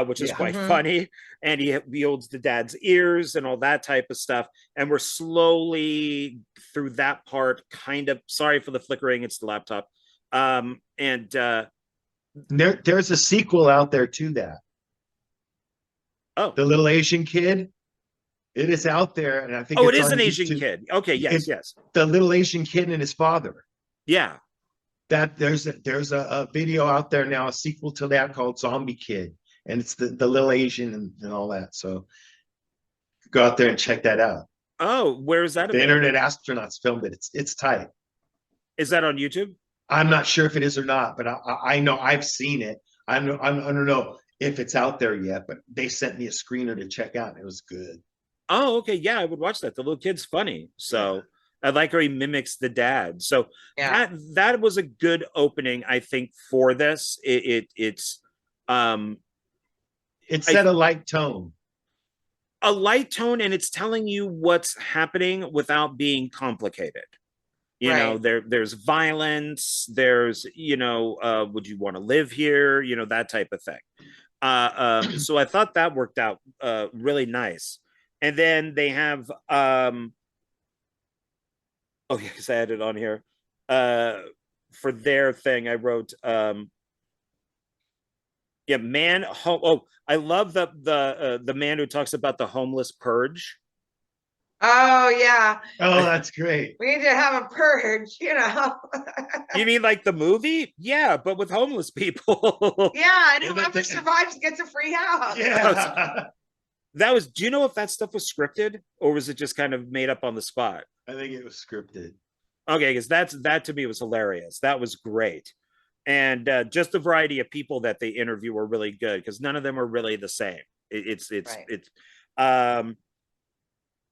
which is quite funny. And he wields the dad's ears and all that type of stuff. And we're slowly through that part, kind of, sorry for the flickering, it's the laptop. There's a sequel out there to that. Oh, the little Asian kid. It is out there, and I think it is an Asian kid. Okay, yes. The little Asian kid and his father. Yeah. That there's a video out there now, a sequel to that called Zombie Kid, and it's the little Asian and all that. So go out there and check that out. Oh, where is that? The Internet Astronauts filmed it. It's tight. Is that on YouTube? I'm not sure if it is or not, but I know I've seen it. I don't know if it's out there yet, but they sent me a screener to check out, and it was good. Oh, okay. Yeah, I would watch that. The little kid's funny. So yeah. I like how he mimics the dad. So that was a good opening, I think, for this. It set a light tone. A light tone, and it's telling you what's happening without being complicated. You know, there's violence, there's, would you want to live here? That type of thing. So I thought that worked out really nice. And then they have because I had it on here. For their thing, I wrote I love the man who talks about the homeless purge. Oh yeah. Oh, that's great. We need to have a purge, You mean like the movie? Yeah, but with homeless people. Yeah, and whoever survives gets a free house. Yeah. Do you know if that stuff was scripted or was it just kind of made up on the spot? I think it was scripted. Okay, because that to me was hilarious. That was great. And just the variety of people that they interview were really good because none of them are really the same.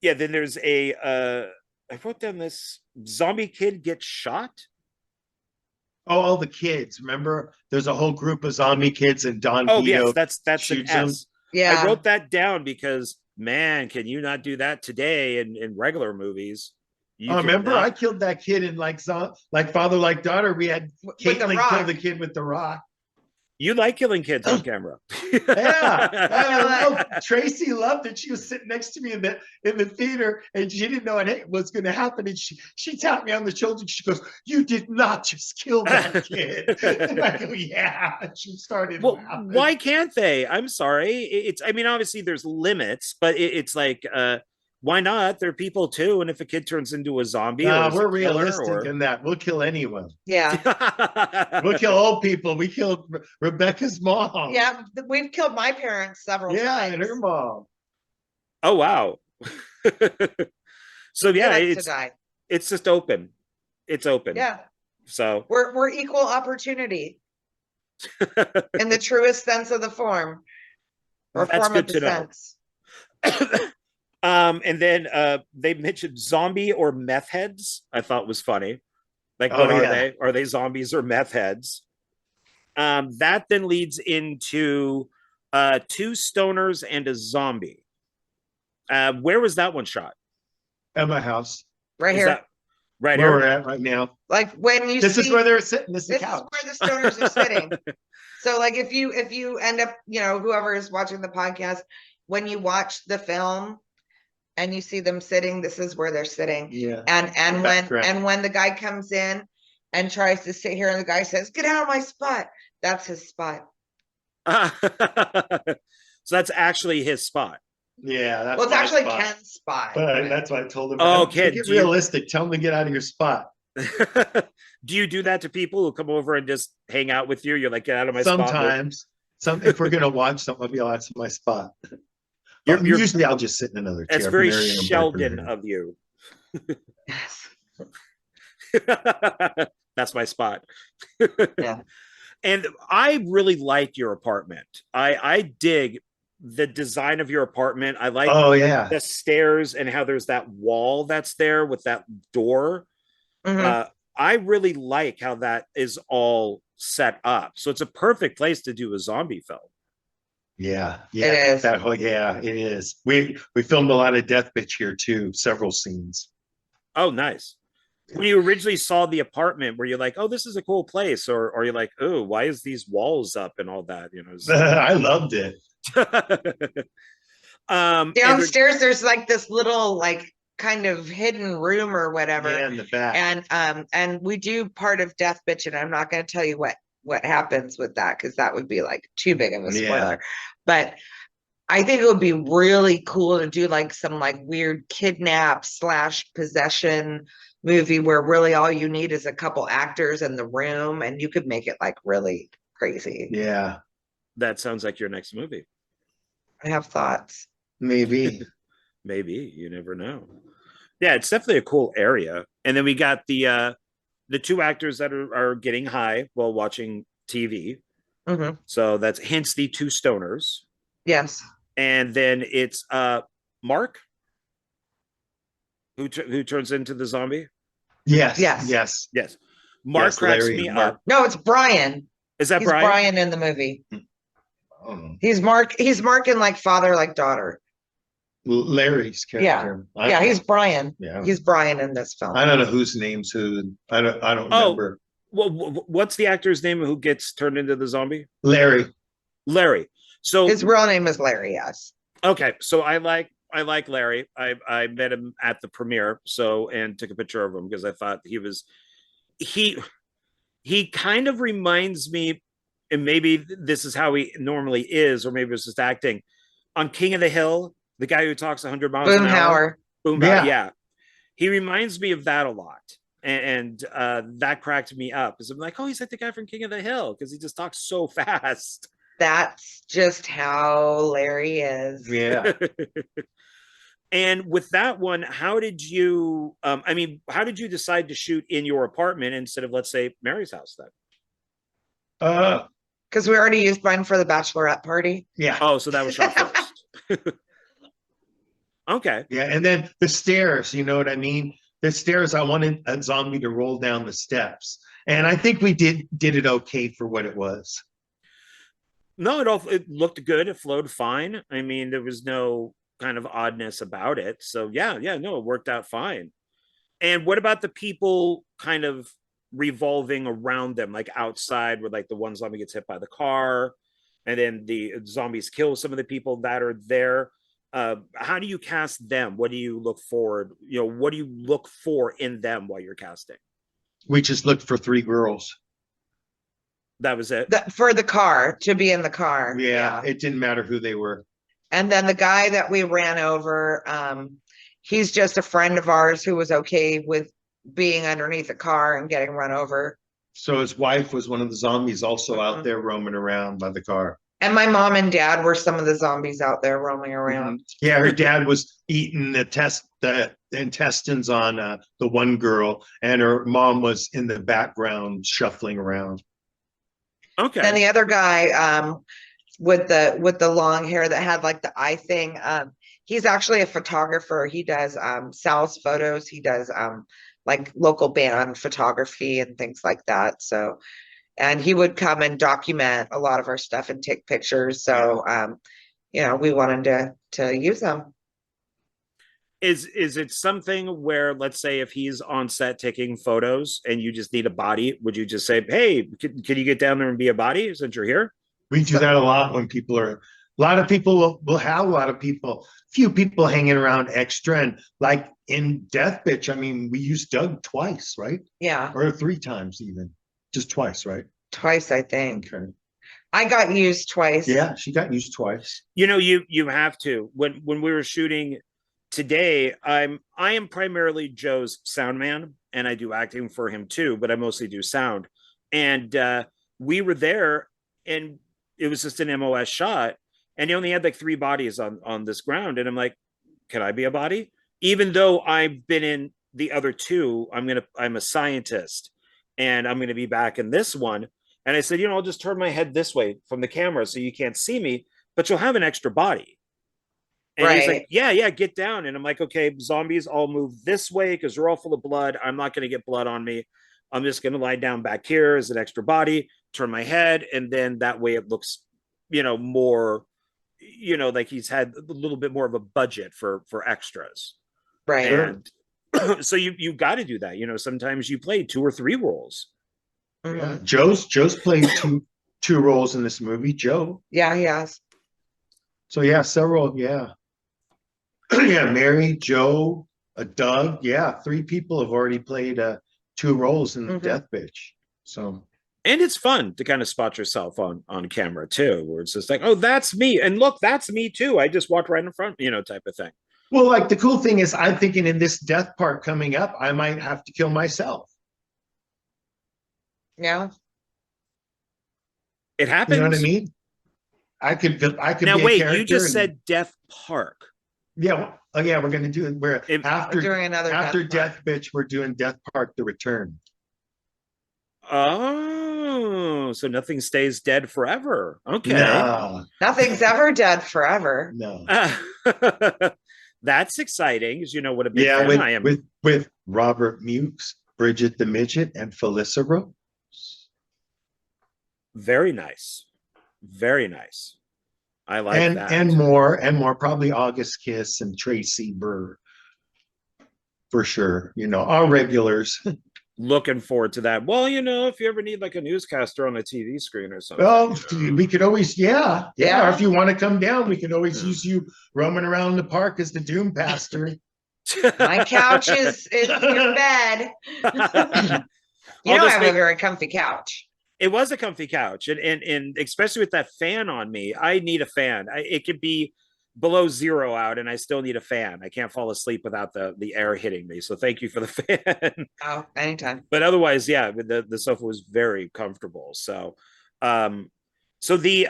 Then there's I wrote down this zombie kid gets shot. Oh, all the kids. Remember? There's a whole group of zombie kids and Don Vito. Yes, that's an S. Yeah. I wrote that down because, man, can you not do that today in regular movies? Remember, I killed that kid in like Father Like Daughter. We had Caitlin kill the kid with the rock. You like killing kids on camera. Yeah. Tracy loved it. She was sitting next to me in the theater, and she didn't know what was going to happen. And she tapped me on the shoulder. And she goes, "You did not just kill that kid." And I go, "Yeah." And she started. Well, laughing. Why can't they? I'm sorry. Obviously there's limits, but it's like, why not? They're people too. And if a kid turns into a zombie, we're realistic in that. We'll kill anyone. Yeah. We'll kill old people. We killed Rebecca's mom. Yeah. We've killed my parents several times. Yeah, and her mom. Oh, wow. So yeah, it's just open. It's open. Yeah. So we're equal opportunity in the truest sense of the form. Or that's form good of the to sense. know. And then they mentioned zombie or meth heads. I thought was funny. Like, what are they? Are they zombies or meth heads? That then leads into 2 stoners and a zombie. Where was that one shot? At my house. Right here. Right where here. we're at right now. Like when you This see, is where they're sitting. This is the this is couch. where the stoners are sitting. So like if you end up, you know, whoever is watching the podcast, when you watch the film and you see them sitting, this is where they're sitting. Yeah. And when the guy comes in and tries to sit here and the guy says, "Get out of my spot," that's his spot. So that's actually his spot. Yeah, that's well, it's actually spot. Ken's spot. But that's why I told him. Oh, Ken, get realistic. Tell him to get out of your spot. Do you do that to people who come over and just hang out with you? You're like, get out of my spot. Sometimes. If we're gonna watch something, I'll be out of my spot. Usually I'll just sit in another chair. That's very Sheldon of you. Yes. That's my spot. Yeah. And I really like your apartment. I dig the design of your apartment. I like the stairs and how there's that wall that's there with that door. I really like how that is all set up. So it's a perfect place to do a zombie film. Yeah, it is. It is. We filmed a lot of Death Bitch here too, several scenes. Oh, nice. When you originally saw the apartment, were you like, "Oh, this is a cool place," or you're like, "Oh, why is these walls up and all that?" You know, I loved it. Downstairs, there's like this little like kind of hidden room or whatever. Yeah, in the back. And we do part of Death Bitch, and I'm not going to tell you what happens with that because that would be like too big of a spoiler. Yeah. But I think it would be really cool to do like some like weird kidnap / possession movie where really all you need is a couple actors in the room and you could make it like really crazy. Yeah. That sounds like your next movie. I have thoughts. Maybe. Maybe. You never know. Yeah, it's definitely a cool area. And then we got the two actors that are getting high while watching TV. So that's hence the two stoners. Yes. And then it's Mark who turns into the zombie. Yes. Mark cracks me up. No, it's Brian. Is that He's Brian? Brian in the movie. He's Mark in like father, like daughter. Larry's character. Yeah, he's Brian. Yeah, he's Brian in this film. I don't know whose name's who. I don't remember. Well, what's the actor's name who gets turned into the zombie? Larry. So his real name is Larry. Yes. Okay, so I like Larry. I met him at the premiere, and took a picture of him because I thought he kind of reminds me, and maybe this is how he normally is, or maybe it's just acting, on King of the Hill, the guy who talks 100 miles an hour. Boomhauer. Yeah. He reminds me of that a lot. And that cracked me up because I'm like, oh, he's like the guy from King of the Hill because he just talks so fast. That's just how Larry is. Yeah. And with that one, how did you decide to shoot in your apartment instead of, let's say, Meri's house then? Because we already used mine for the bachelorette party. Yeah. Oh, so that was shot first. Okay. Yeah, and then the stairs, you know what I mean? The stairs, I wanted a zombie to roll down the steps. And I think we did it okay for what it was. No, it looked good. It flowed fine. I mean, there was no kind of oddness about it. So yeah, no, it worked out fine. And what about the people kind of revolving around them, like outside where like the one zombie gets hit by the car and then the zombies kill some of the people that are there? How do you cast them? What do you look forward? What do you look for in them while you're casting? We just looked for 3 girls. That was it? For the car, to be in the car. Yeah, it didn't matter who they were. And then the guy that we ran over, he's just a friend of ours who was okay with being underneath a car and getting run over. So his wife was one of the zombies also out there roaming around by the car. And my mom and dad were some of the zombies out there roaming around. Yeah, her dad was eating the intestines on the one girl, and her mom was in the background shuffling around. Okay. And the other guy with the long hair that had like the eye thing, he's actually a photographer. He does Sal's photos. He does like local band photography and things like that. So, and he would come and document a lot of our stuff and take pictures. So, we wanted to use them. Is it something where, let's say, if he's on set taking photos and you just need a body, would you just say, hey, can you get down there and be a body since you're here? We do that a lot when people are, a lot of people will have a lot of people, few people hanging around extra. And like in Death Bitch, I mean, we used Doug twice, right? Yeah. Or 3 times even, just twice, right? Twice, I think. Okay. I got used twice. Yeah, she got used twice. You know, you have to. When we were shooting today, I am primarily Joe's sound man, and I do acting for him too, but I mostly do sound. And we were there, and it was just an MOS shot, and he only had like 3 bodies on this ground, and I'm like, can I be a body? Even though I've been in the other 2, I'm a scientist, and I'm gonna be back in this one. And I said, I'll just turn my head this way from the camera so you can't see me, but you'll have an extra body. And right. He's like, yeah, get down. And I'm like, okay, zombies all move this way because they're all full of blood. I'm not going to get blood on me. I'm just going to lie down back here as an extra body, turn my head. And then that way it looks, more, like he's had a little bit more of a budget for extras. Right. And so you got to do that. Sometimes you play 2 or 3 roles. Yeah. Joe's played two roles in this movie. Joe. Yeah, he has. So yeah, several, yeah. Yeah, Meri, Joe, Doug. Yeah, 3 people have already played 2 roles in Death Bitch. So, and it's fun to kind of spot yourself on camera too, where it's just like, oh, that's me, and look, that's me too. I just walked right in front, type of thing. Well, like the cool thing is, I'm thinking in this death part coming up, I might have to kill myself. Yeah, it happens. You know what I mean? I could now be wait, you just said Death Park. Yeah. Oh yeah, we're gonna do it. We're doing another after Death Bitch, we're doing Death Park: The Return. Oh, so nothing stays dead forever. Okay. No. Nothing's ever dead forever. No. That's exciting, because what a big fan I am. With Robert Mukes, Bridget the Midget, and Felissa Rose. Very nice. Very nice. I like that. And more, probably August Kiss and Tracy Burr. For sure. Our regulars. Looking forward to that. Well, if you ever need like a newscaster on a TV screen or something. Oh, we could always, yeah. Or if you want to come down, we could always use you roaming around the park as the Doom Pastor. My couch is your bed. I have a very comfy couch. It was a comfy couch, and especially with that fan on me, I need a fan. It could be below 0 out, and I still need a fan. I can't fall asleep without the air hitting me. So thank you for the fan. Oh, anytime. But otherwise, yeah, the sofa was very comfortable. So, see,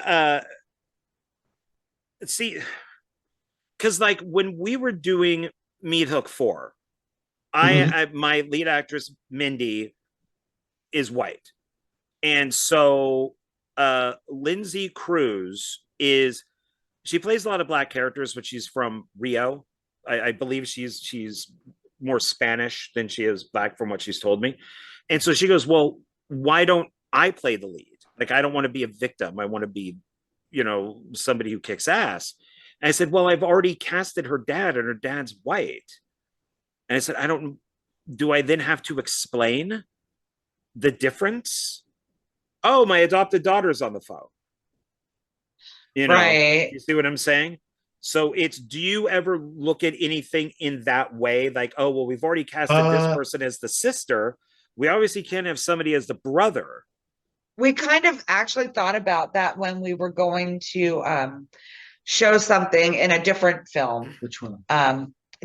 because like when we were doing Meat Hook 4, my lead actress Mindy is white. And so Lindsay Cruz she plays a lot of Black characters, but she's from Rio. I believe she's more Spanish than she is Black, from what she's told me. And so she goes, well, why don't I play the lead? Like, I don't want to be a victim. I want to be, somebody who kicks ass. And I said, well, I've already casted her dad, and her dad's white. And I said, do I then have to explain the difference? Oh, my adopted daughter's on the phone. Right. You see what I'm saying? So do you ever look at anything in that way? Like, oh, well, we've already casted this person as the sister. We obviously can't have somebody as the brother. We kind of actually thought about that when we were going to show something in a different film. Which one?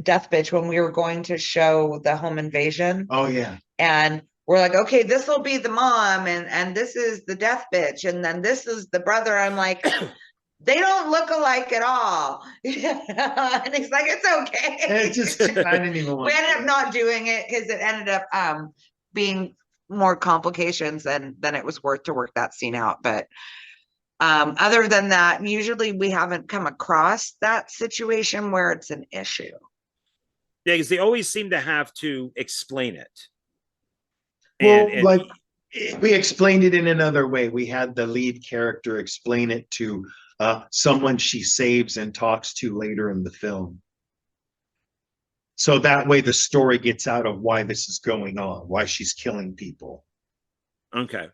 Death Bitch, when we were going to show the home invasion. Oh, yeah. And we're like, okay, this will be the mom, and this is the Death Bitch, and then this is the brother. I'm like, they don't look alike at all. And he's like, it's okay. I didn't even want we ended up not doing it because it ended up being more complications than it was worth to work that scene out. But other than that, usually we haven't come across that situation where it's an issue. Yeah, because they always seem to have to explain it. Well, like we explained it in another way. We had the lead character explain it to – someone she saves and talks to later in the film. So that way the story gets out of why this is going on, why she's killing people. Okay.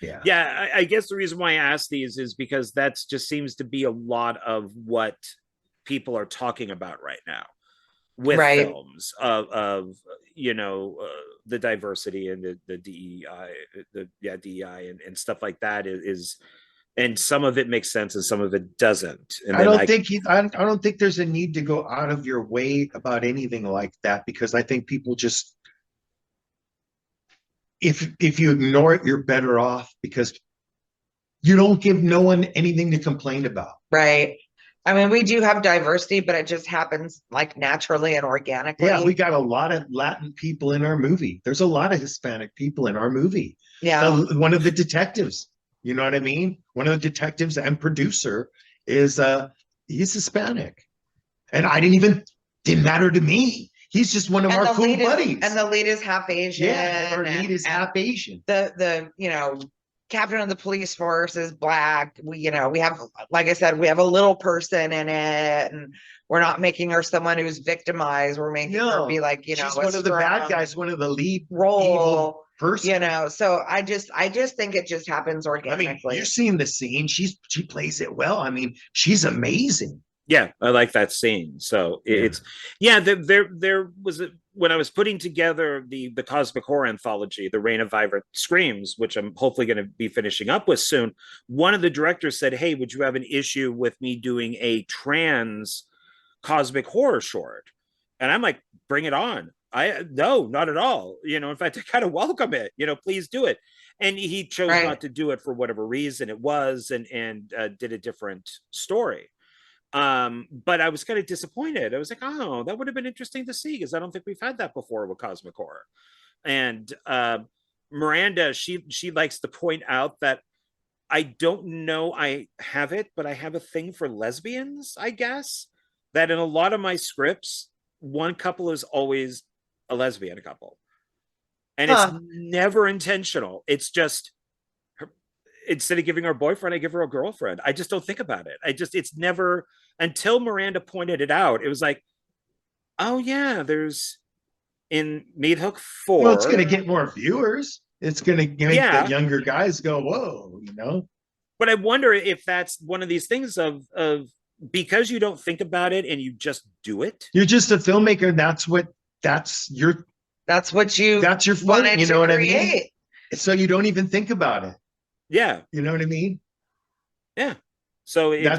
Yeah. Yeah, I guess the reason why I ask these is because that's just seems to be a lot of what people are talking about right now with films of you know, the diversity and the DEI and stuff like that is and some of it makes sense and some of it doesn't. And I don't think I don't think there's a need to go out of your way about anything like that, because I think people just, if you ignore it, you're better off, because you don't give no one anything to complain about. Right. I mean, we do have diversity, but it just happens like naturally and organically. Yeah, we got a lot of Latin people in our movie. There's a lot of Hispanic people in our movie. Yeah. One of the detectives, you know what I mean? One of the detectives and producer is he's Hispanic. And didn't matter to me. He's just one of our cool buddies. And the lead is half Asian. Yeah, our lead is half Asian. The you know, captain of the police force is Black. We have, like I said, we have a little person in it, and we're not making her someone who's victimized. We're making her be like, she's one of the bad guys, one of the lead role person. So I just think it just happens organically. I mean, you've seen the scene. She plays it well. I mean, she's amazing. Yeah, I like that scene. So it's there was when I was putting together the cosmic horror anthology, The Reign of Vibrant Screams, which I'm hopefully going to be finishing up with soon. One of the directors said, "Hey, would you have an issue with me doing a trans cosmic horror short?" And I'm like, "Bring it on." No, not at all. You know, in fact, I kind of welcome it. You know, please do it. And he chose not to do it for whatever reason it was, and did a different story. But I was kind of disappointed. I was like, oh, that would have been interesting to see, because I don't think we've had that before with cosmic horror. And Miranda, she likes to point out that I don't know I have it, but I have a thing for lesbians, I guess, that in a lot of my scripts, one couple is always a lesbian couple. And it's never intentional. It's just, instead of giving her a boyfriend, I give her a girlfriend. I just don't think about it. It's never, until Miranda pointed it out, it was like, oh yeah, there's in Meat Hook 4. Well, it's going to get more viewers. It's going to make the younger guys go, whoa, you know? But I wonder if that's one of these things of because you don't think about it and you just do it. You're just a filmmaker. That's your fun, you know what I mean? So you don't even think about it. Yeah. You know what I mean? Yeah. So I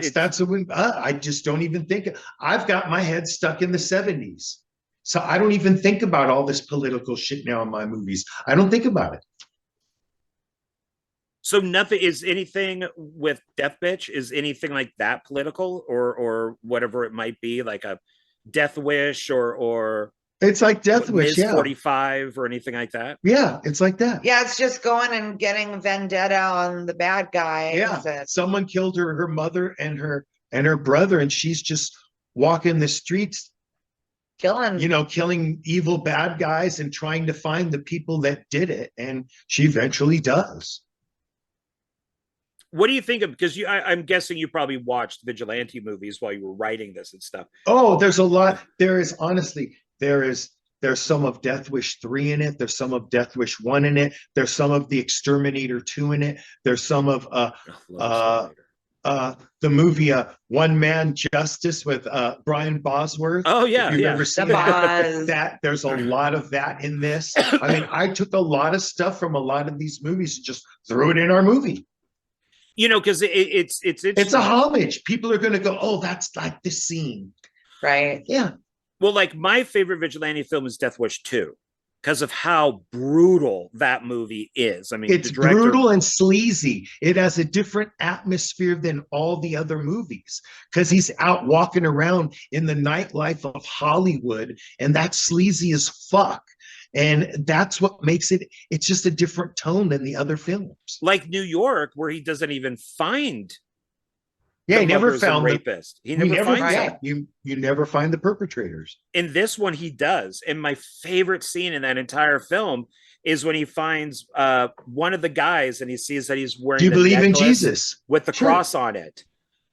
just don't even think. I've got my head stuck in the 70s. So I don't even think about all this political shit now in my movies. I don't think about it. So nothing is anything with Death Bitch, is anything like that political or whatever it might be, like a Death Wish or it's like Death Wish, 45 or anything like that. Yeah, it's like that. Yeah, it's just going and getting vendetta on the bad guys. Yeah, someone killed her mother and her brother, and she's just walking the streets, killing evil bad guys and trying to find the people that did it, and she eventually does. What do you think of, because I'm guessing you probably watched vigilante movies while you were writing this and stuff. Oh, there's a lot. There's some of Death Wish 3 in it. There's some of Death Wish 1 in it. There's some of The Exterminator 2 in it. There's some of the movie One Man Justice with Brian Bosworth. Oh yeah, if you've ever seen that, there's a lot of that in this. I mean, I took a lot of stuff from a lot of these movies and just threw it in our movie. You know, because it's a homage. People are going to go, oh, that's like this scene, right? Yeah. Well, like my favorite vigilante film is Death Wish 2, because of how brutal that movie is. I mean, it's brutal and sleazy. It has a different atmosphere than all the other movies, because he's out walking around in the nightlife of Hollywood, and that's sleazy as fuck. And that's what makes it's just a different tone than the other films. Like New York, where he doesn't even find he never found the rapist. He never finds them. You never find the perpetrators. In this one, he does. And my favorite scene in that entire film is when he finds one of the guys and he sees that he's wearing Do you believe in Jesus? With the cross on it.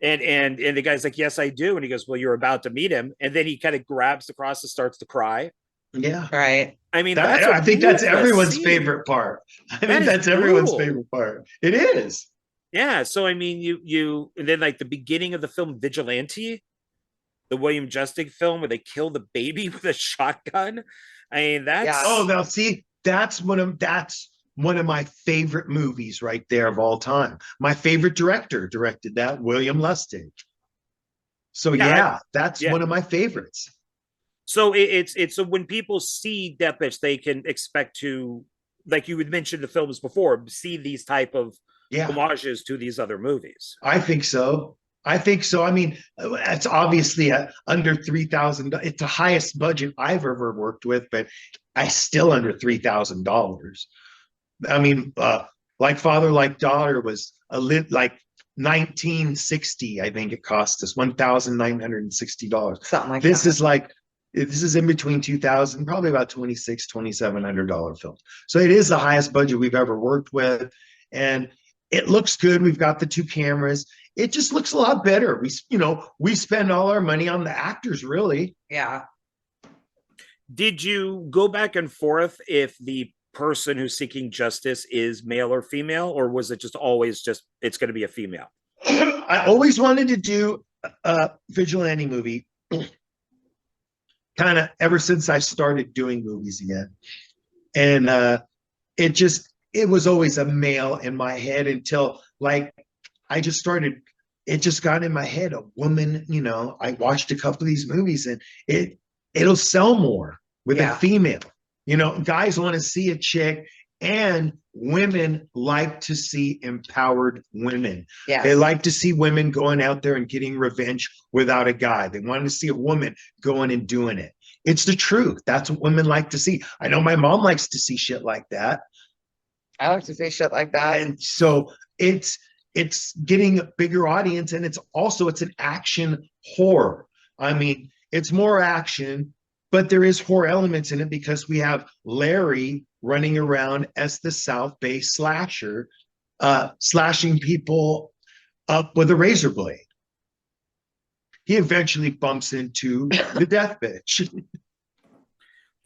And the guy's like, yes, I do. And he goes, well, you're about to meet him. And then he kind of grabs the cross and starts to cry. Yeah. Right. I mean, I think that's everyone's scene. favorite part. I think That that's everyone's favorite part. It is. Yeah. So, I mean, and then like the beginning of the film Vigilante, the William Justic film where they kill the baby with a shotgun. I mean, that's oh, now see, that's one of my favorite movies right there of all time. My favorite director directed that, William Lustig. So that's one of my favorites. So it's so when people see Death Bitch, they can expect to, like you had mentioned the films before, see these type of homages to these other movies. I think so. I mean, it's obviously under $3,000. It's the highest budget I've ever worked with, but I still under $3,000. I mean, Like Father, Like Daughter was like 1960. I think it cost us $1,960. Something like this that. This is in between 2000, probably about $2,700 film. So it is the highest budget we've ever worked with, and it looks good. We've got the 2 cameras. It just looks a lot better. We spend all our money on the actors, really. Yeah. Did you go back and forth if the person who's seeking justice is male or female, or was it just always it's going to be a female? I always wanted to do a vigilante movie, kind of ever since I started doing movies again. And it was always a male in my head until like it just got in my head, a woman. I watched a couple of these movies, and it'll sell more with a female. Guys want to see a chick, and women like to see empowered women. Yes. They like to see women going out there and getting revenge without a guy. They want to see a woman going and doing it. It's the truth. That's what women like to see. I know my mom likes to see shit like that. I like to see shit like that. And so it's getting a bigger audience, and it's an action horror. I mean, it's more action, but there is horror elements in it because we have Larry running around as the South Bay slasher, slashing people up with a razor blade. He eventually bumps into the Death Bitch.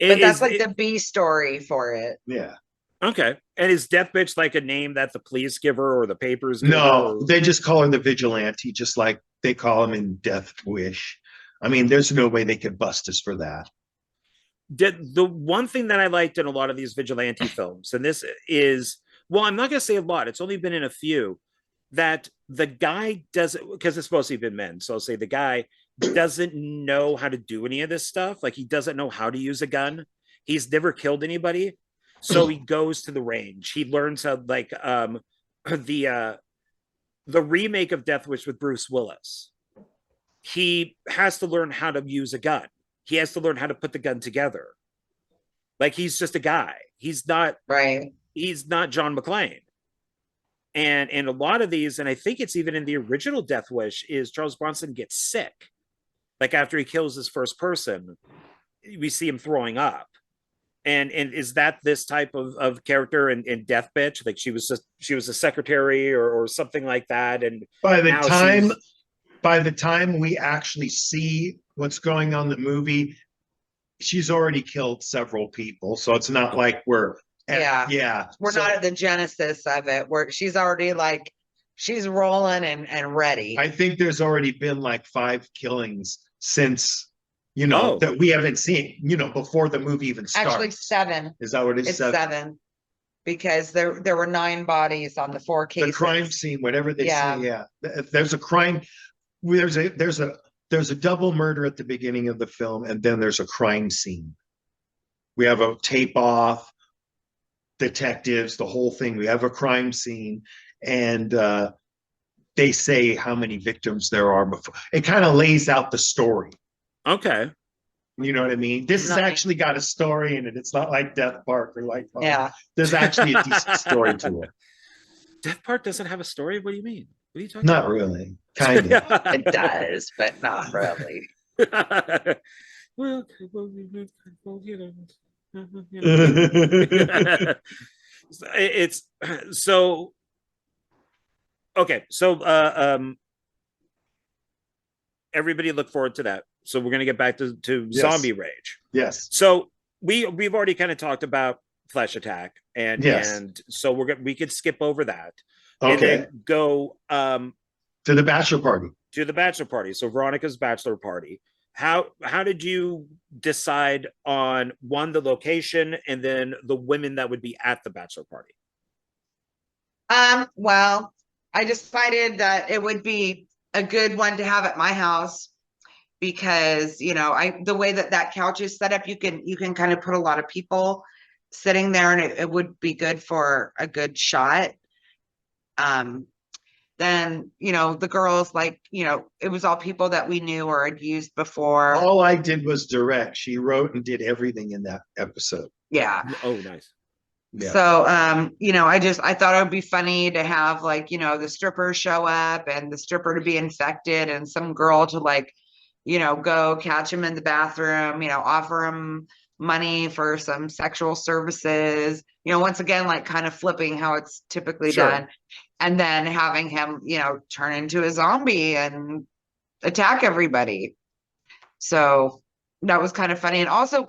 But that's like the B story for it. Yeah. Okay. And is Death Bitch like a name that the police give her or the papers give her? No, they just call her the Vigilante, just like they call him in Death Wish. I mean, there's no way they could bust us for that. The one thing that I liked in a lot of these vigilante films, and this is, well, I'm not going to say a lot, it's only been in a few, that the guy doesn't, because it's mostly been men, so I'll say the guy doesn't know how to do any of this stuff. Like, he doesn't know how to use a gun. He's never killed anybody. So he goes to the range. He learns how, like, the remake of Death Wish with Bruce Willis. He has to learn how to use a gun. He has to learn how to put the gun together. Like, he's just a guy. He's not He's not John McClane. And a lot of these, and I think it's even in the original Death Wish, is Charles Bronson gets sick. Like, after he kills his first person, we see him throwing up. And is that this type of character in Death Bitch? Like, she was a secretary or something like that. And by the time we actually see what's going on in the movie, she's already killed several people. So it's not like we're not at the genesis of it, where she's already like, she's rolling and ready. I think there's already been like 5 killings since, that we haven't seen, before the movie even starts. Actually 7. Is that what it is? It's 7. Because there were 9 bodies on the 4 cases. The crime scene, whatever they say, yeah. There's a crime. There's a double murder at the beginning of the film, and then there's a crime scene. We have a tape off, detectives, the whole thing. We have a crime scene, and they say how many victims there are before. It kind of lays out the story. Okay. You know what I mean? This has actually got a story in it. It's not like Death Park or like, there's actually a decent story to it. Death Park doesn't have a story? What do you mean? What are you talking about? Not really. Kind of. It does, but not really. Well, it's so okay. So everybody look forward to that. So we're going to get back to Yes. Zombie Rage. Yes. So we've already kind of talked about Flesh Attack, and Yes. and so we could skip over that Okay. and then go To the bachelor party. to the bachelor party. So Veronica's bachelor party. How did you decide on one, the location, and then the women that would be at the bachelor party? Well, I decided that it would be a good one to have at my house because, you know, the way that couch is set up, you can kind of put a lot of people sitting there, and it would be good for a good shot. Then, you know, the girls, like, you know, it was all people that we knew or had used before. All I did was direct. She wrote and did everything in that episode. Yeah. Oh, nice. Yeah. So, you know, I thought it would be funny to have, like, you know, the stripper show up and the stripper to be infected and some girl to, like, you know, go catch him in the bathroom, you know, offer him money for some sexual services, you know, once again, like kind of flipping how it's typically Sure. done. And then having him, you know, turn into a zombie and attack everybody. So that was kind of funny. And also,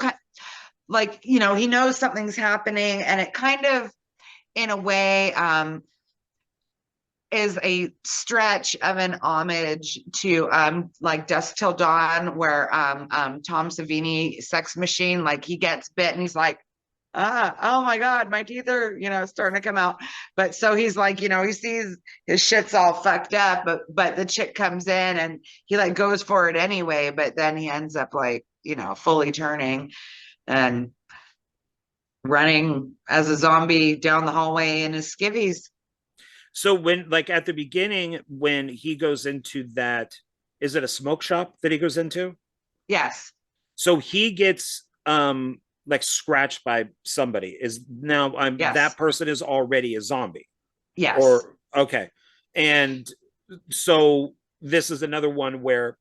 like, you know, he knows something's happening, and it kind of, in a way, is a stretch of an homage to like Dusk Till Dawn, where Tom Savini, Sex Machine, like he gets bit and he's like, oh my God, my teeth are, you know, starting to come out. But so he's like, you know, he sees his shit's all fucked up, but the chick comes in and he like goes for it anyway, but then he ends up like, you know, fully turning and running as a zombie down the hallway in his skivvies. So when, like, at the beginning, when he goes into that, is it a smoke shop that he goes into? Yes. So he gets like scratched by somebody. Is now Yes. that person is already a zombie. Yes. Or okay. And so this is another one where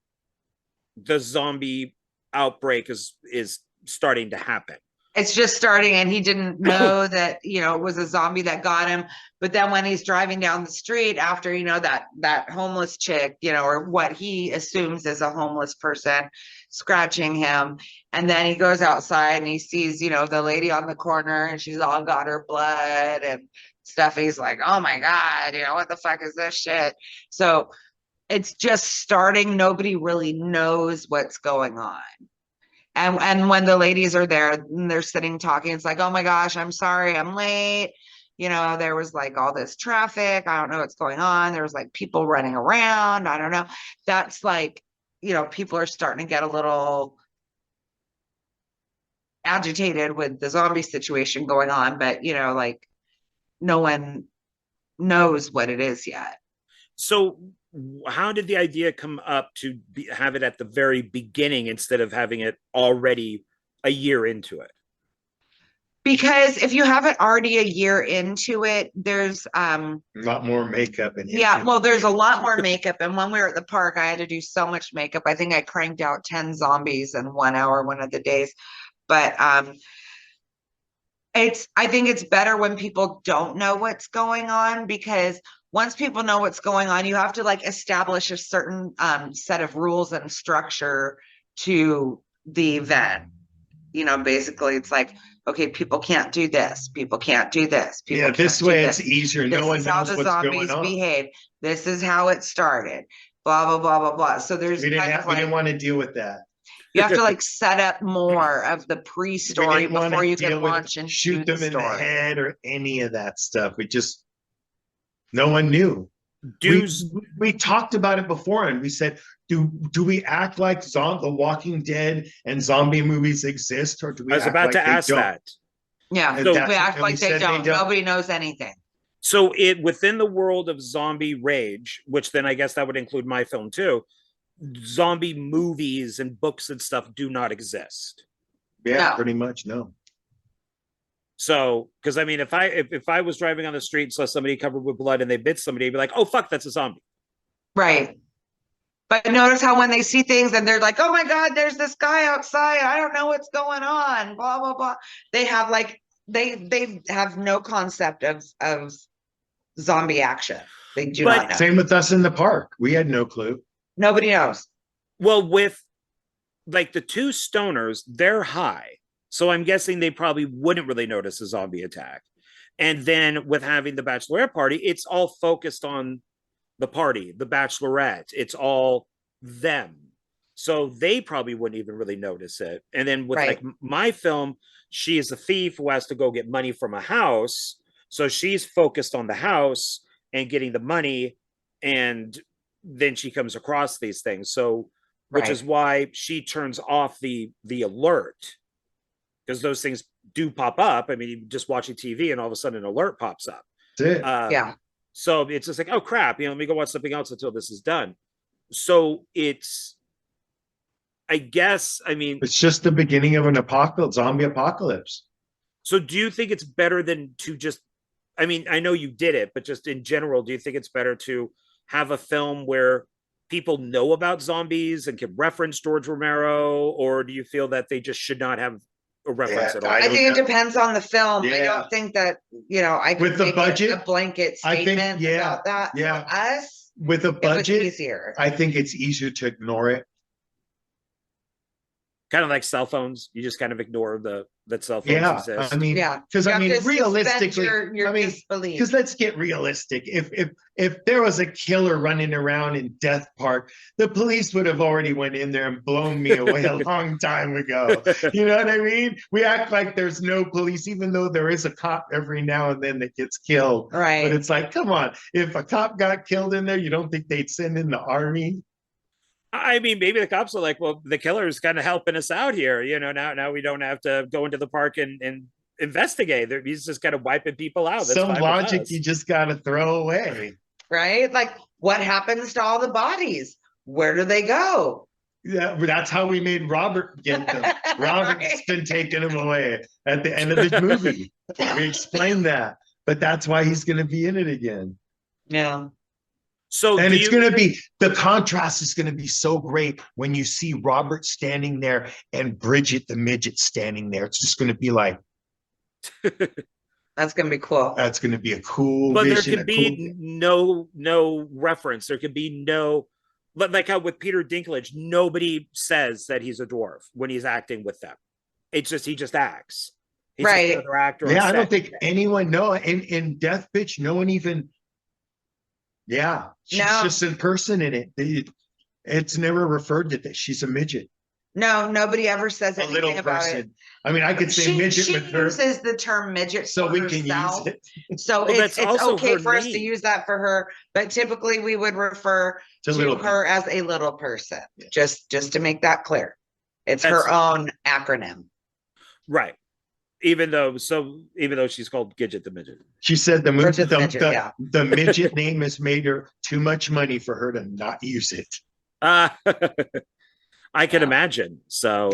the zombie outbreak is starting to happen. It's just starting, and he didn't know that, you know, it was a zombie that got him. But then when he's driving down the street after, you know, that homeless chick, you know, or what he assumes is a homeless person scratching him, and then he goes outside and he sees, you know, the lady on the corner and she's all got her blood and stuff. He's like, oh my God, you know, what the fuck is this shit? So it's just starting. Nobody really knows what's going on. And when the ladies are there and they're sitting talking, it's like, oh my gosh, I'm sorry, I'm late. You know, there was like all this traffic. I don't know what's going on. There was like people running around. I don't know. That's like, you know, people are starting to get a little agitated with the zombie situation going on, but, you know, like no one knows what it is yet. So how did the idea come up to have it at the very beginning instead of having it already a year into it? Because if you have it already a year into it, there's a lot more makeup and well, there's a lot more makeup. And when we were at the park, I had to do so much makeup. I think I cranked out 10 zombies in 1 hour one of the days. But I think it's better when people don't know what's going on, because once people know what's going on, you have to like establish a certain set of rules and structure to the event. You know, basically it's like, okay, people can't do this. People can't do this. People this way it's easier. No one knows what's going on. Behave. This is how it started. Blah, blah, blah, blah, blah. So there's we didn't want to deal with that. You have to like set up more of the pre-story before you can launch and shoot them in the head or any of that stuff. No one knew. We talked about it before, and we said, do we act like The Walking Dead and zombie movies exist, or do we? I was about to ask that. Yeah, so we act like they don't. Nobody knows anything. So within the world of zombie rage, which then I guess that would include my film too, zombie movies and books and stuff do not exist. Yeah, no. Pretty much no. So, because I mean, if I was driving on the street and saw somebody covered with blood and they bit somebody, I'd be like, oh fuck, that's a zombie. Right. But notice how when they see things and they're like, oh my God, there's this guy outside, I don't know what's going on, blah, blah, blah. They have like, they have no concept of zombie action. They do not know. Same with us in the park. We had no clue. Nobody knows. Well, with like the two stoners, they're high. So I'm guessing they probably wouldn't really notice a zombie attack. And then with having the bachelorette party, it's all focused on the party, the bachelorette. It's all them. So they probably wouldn't even really notice it. And then with like my film, she is a thief who has to go get money from a house. So she's focused on the house and getting the money. And then she comes across these things. So, which is why she turns off the alert, because those things do pop up. I mean, you're just watching TV and all of a sudden an alert pops up. Yeah. So it's just like, oh crap, let me go watch something else until this is done. So it's, I guess, I mean, it's just the beginning of an apocalypse, zombie apocalypse. So do you think it's better than to just, I mean, I know you did it, but just in general, do you think it's better to have a film where people know about zombies and can reference George Romero, or do you feel that they just should not have a reference at all? I think it depends on the film. I don't think that, I could with the budget, a blanket statement about that. Yeah. For us, with a budget, easier. I think it's easier to ignore it. Kind of like cell phones, you just kind of ignore that cell phones exist. I mean, because I mean, realistically, your disbelief. Because let's get realistic. If there was a killer running around in Death Park, the police would have already went in there and blown me away a long time ago. You know what I mean? We act like there's no police, even though there is a cop every now and then that gets killed. Right. But it's like, come on, if a cop got killed in there, you don't think they'd send in the army? I mean, maybe the cops are like, well, the killer's kind of helping us out here. Now we don't have to go into the park and investigate. He's just kind of wiping people out. That's some logic you just got to throw away. Right? Like, what happens to all the bodies? Where do they go? Yeah, that's how we made Robert get them. Robert's been taking them away at the end of the movie. We explained that. But that's why he's going to be in it again. Yeah. So and it's going to be, the contrast is going to be so great when you see Robert standing there and Bridget the midget standing there. It's just going to be like, that's going to be cool. That's going to be a cool but vision, there could be no reference. There could be no, like how with Peter Dinklage, nobody says that he's a dwarf when he's acting with them. It's just, he just acts. He's right. Another actor. Yeah, I don't think anyone, in Death Bitch, no one even, she's just a person in it. It's never referred to that she's a midget. No, nobody ever says anything little about person. it. I mean, I could say midget with her. She uses the term midget so we can herself. use it. So it's okay for us to use that for her, but typically we would refer to her as a little person. Yeah. Just to make that clear. It's her own acronym. Right. Even though she's called Gidget the Midget. She said the midget name has made her too much money for her to not use it. I can imagine. So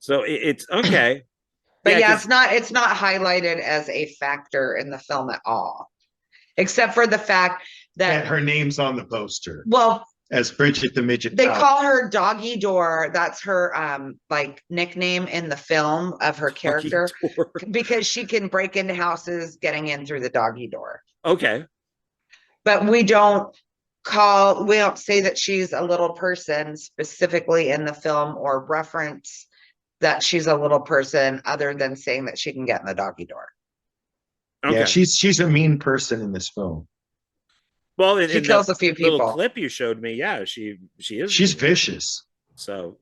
it's okay. But it's not highlighted as a factor in the film at all. Except for the fact that her name's on the poster. Well, as Bridget the Midget. They call her Doggy Door. That's her like nickname in the film of her character, because she can break into houses getting in through the doggy door. Okay. But we don't say that she's a little person specifically in the film or reference that she's a little person other than saying that she can get in the doggy door. Okay. Yeah, she's a mean person in this film. Well, she kills a few people. Little clip you showed me, she is. She's vicious. So,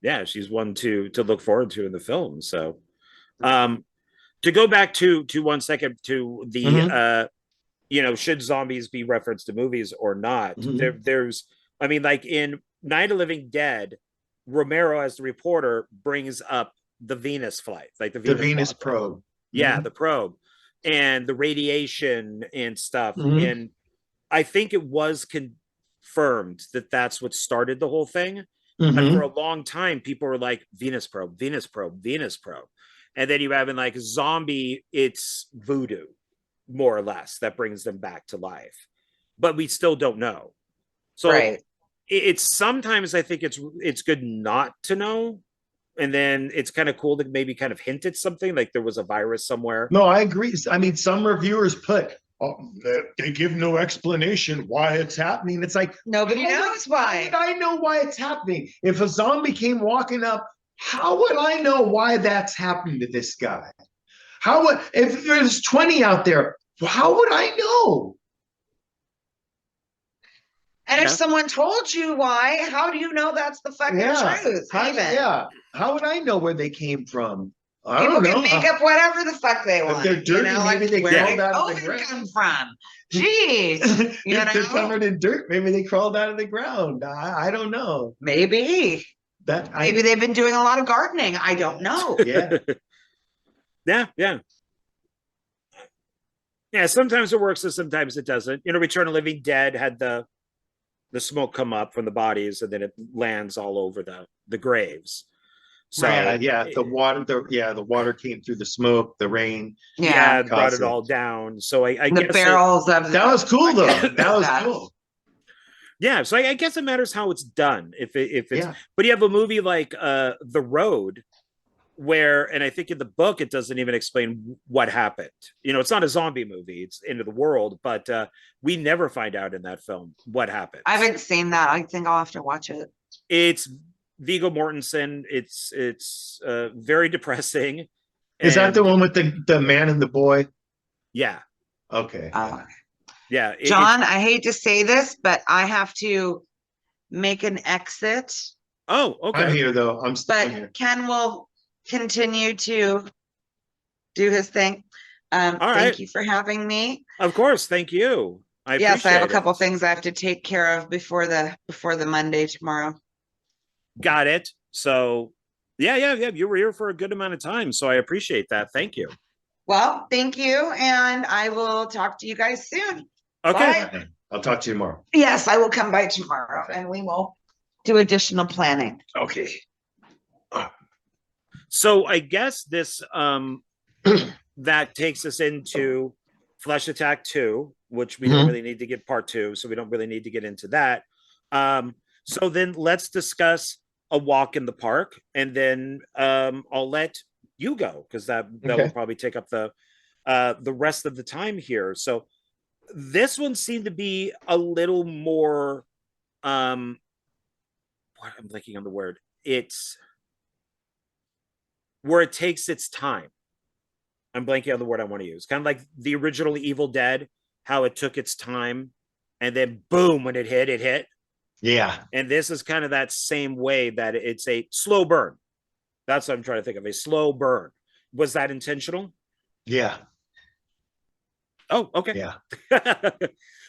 yeah, she's one to look forward to in the film. So, to go back to 1 second to the should zombies be referenced to movies or not? There's, I mean, like in Night of the Living Dead, Romero as the reporter brings up the Venus flight, like the Venus probe. Yeah, the probe and the radiation and stuff. And I think it was confirmed that that's what started the whole thing. And for a long time, people were like, Venus probe, Venus probe, Venus probe. And then you have in like zombie, it's voodoo, more or less, that brings them back to life. But we still don't know. So it's sometimes I think it's good not to know. And then it's kind of cool to maybe kind of hint at something, like there was a virus somewhere. No, I agree. I mean, some reviewers put they give no explanation why it's happening. It's like, nobody knows why. How would I know why it's happening? If a zombie came walking up, how would I know why that's happened to this guy? If there's 20 out there, how would I know? And if someone told you why, how do you know that's the fucking truth? How would I know where they came from? People can make up whatever the fuck they want. If they're dirty, maybe they crawled out of the ground. Come from? Jeez, if they're covered in dirt, maybe they crawled out of the ground. I don't know. Maybe they've been doing a lot of gardening. I don't know. Yeah. Sometimes it works and sometimes it doesn't. Return of the Living Dead had the smoke come up from the bodies and then it lands all over the graves. So the water came through the smoke, the rain, brought it all down. So I guess barrels of that was cool though. That was cool. Yeah, so I guess it matters how it's done. If it's but you have a movie like The Road, where, and I think in the book it doesn't even explain what happened. It's not a zombie movie; it's end of the world, but we never find out in that film what happened. I haven't seen that. I think I'll have to watch it. It's Viggo Mortensen. It's very depressing. Is that the one with the man and the boy? Yeah. Okay. Yeah. John, I hate to say this, but I have to make an exit. Oh, okay. I'm here though. I'm still here. Ken will continue to do his thing. Thank you for having me. Of course. Thank you. I have a couple things I have to take care of before the Monday tomorrow. Got it. So yeah. You were here for a good amount of time. So I appreciate that. Thank you. Well, thank you. And I will talk to you guys soon. Okay. Bye. I'll talk to you tomorrow. Yes, I will come by tomorrow and we will do additional planning. Okay. So I guess this that takes us into Flesh Attack 2, which we don't really need to get part 2, so we don't really need to get into that. So then let's discuss A Walk in the Park, and then I'll let you go because that will probably take up the rest of the time here. So this one seemed to be a little more I'm blanking on the word. It's where it takes its time. I'm blanking on the word I want to use. Kind of like the original Evil Dead, how it took its time and then boom, when it hit. Yeah. And this is kind of that same way that it's a slow burn. That's what I'm trying to think of, a slow burn. Was that intentional? Yeah. Oh, okay. Yeah.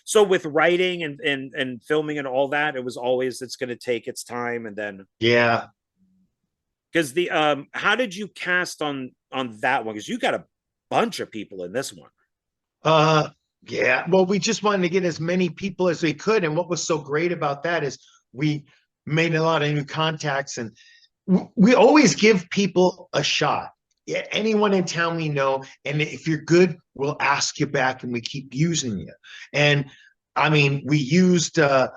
So with writing and filming and all that, it was always, it's going to take its time. And then because how did you cast on that one? Because you got a bunch of people in this one. Yeah, well, we just wanted to get as many people as we could, and what was so great about that is we made a lot of new contacts, and we always give people a shot. Yeah, anyone in town we know, and if you're good, we'll ask you back, and we keep using you. And I mean, we used Alan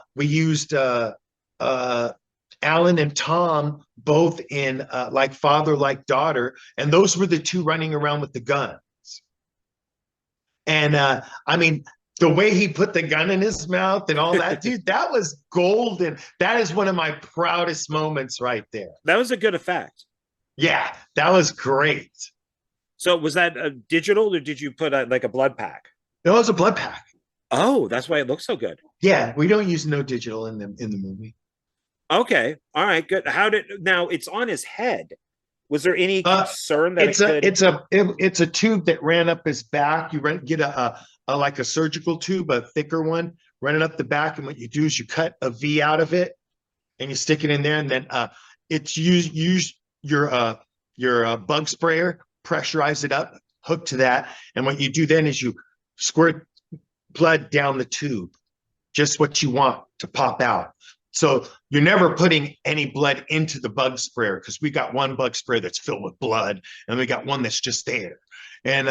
and Tom both in Like Father, Like Daughter, and those were the two running around with the guns. And I mean, the way he put the gun in his mouth and all that, dude, that was golden. That is one of my proudest moments right there. That was a good effect. Yeah, that was great. So was that digital, or did you put like a blood pack? No, it was a blood pack. Oh, that's why it looks so good. Yeah, we don't use no digital in the movie. Okay, all right, good. Now it's on his head. Was there any concern that it's a tube that ran up his back? You get a like a surgical tube, a thicker one, run it up the back, and what you do is you cut a V out of it, and you stick it in there, and then it's use your bug sprayer, pressurize it up, hook to that, and what you do then is you squirt blood down the tube, just what you want to pop out. So you're never putting any blood into the bug sprayer, because we got one bug sprayer that's filled with blood, and we got one that's just there. And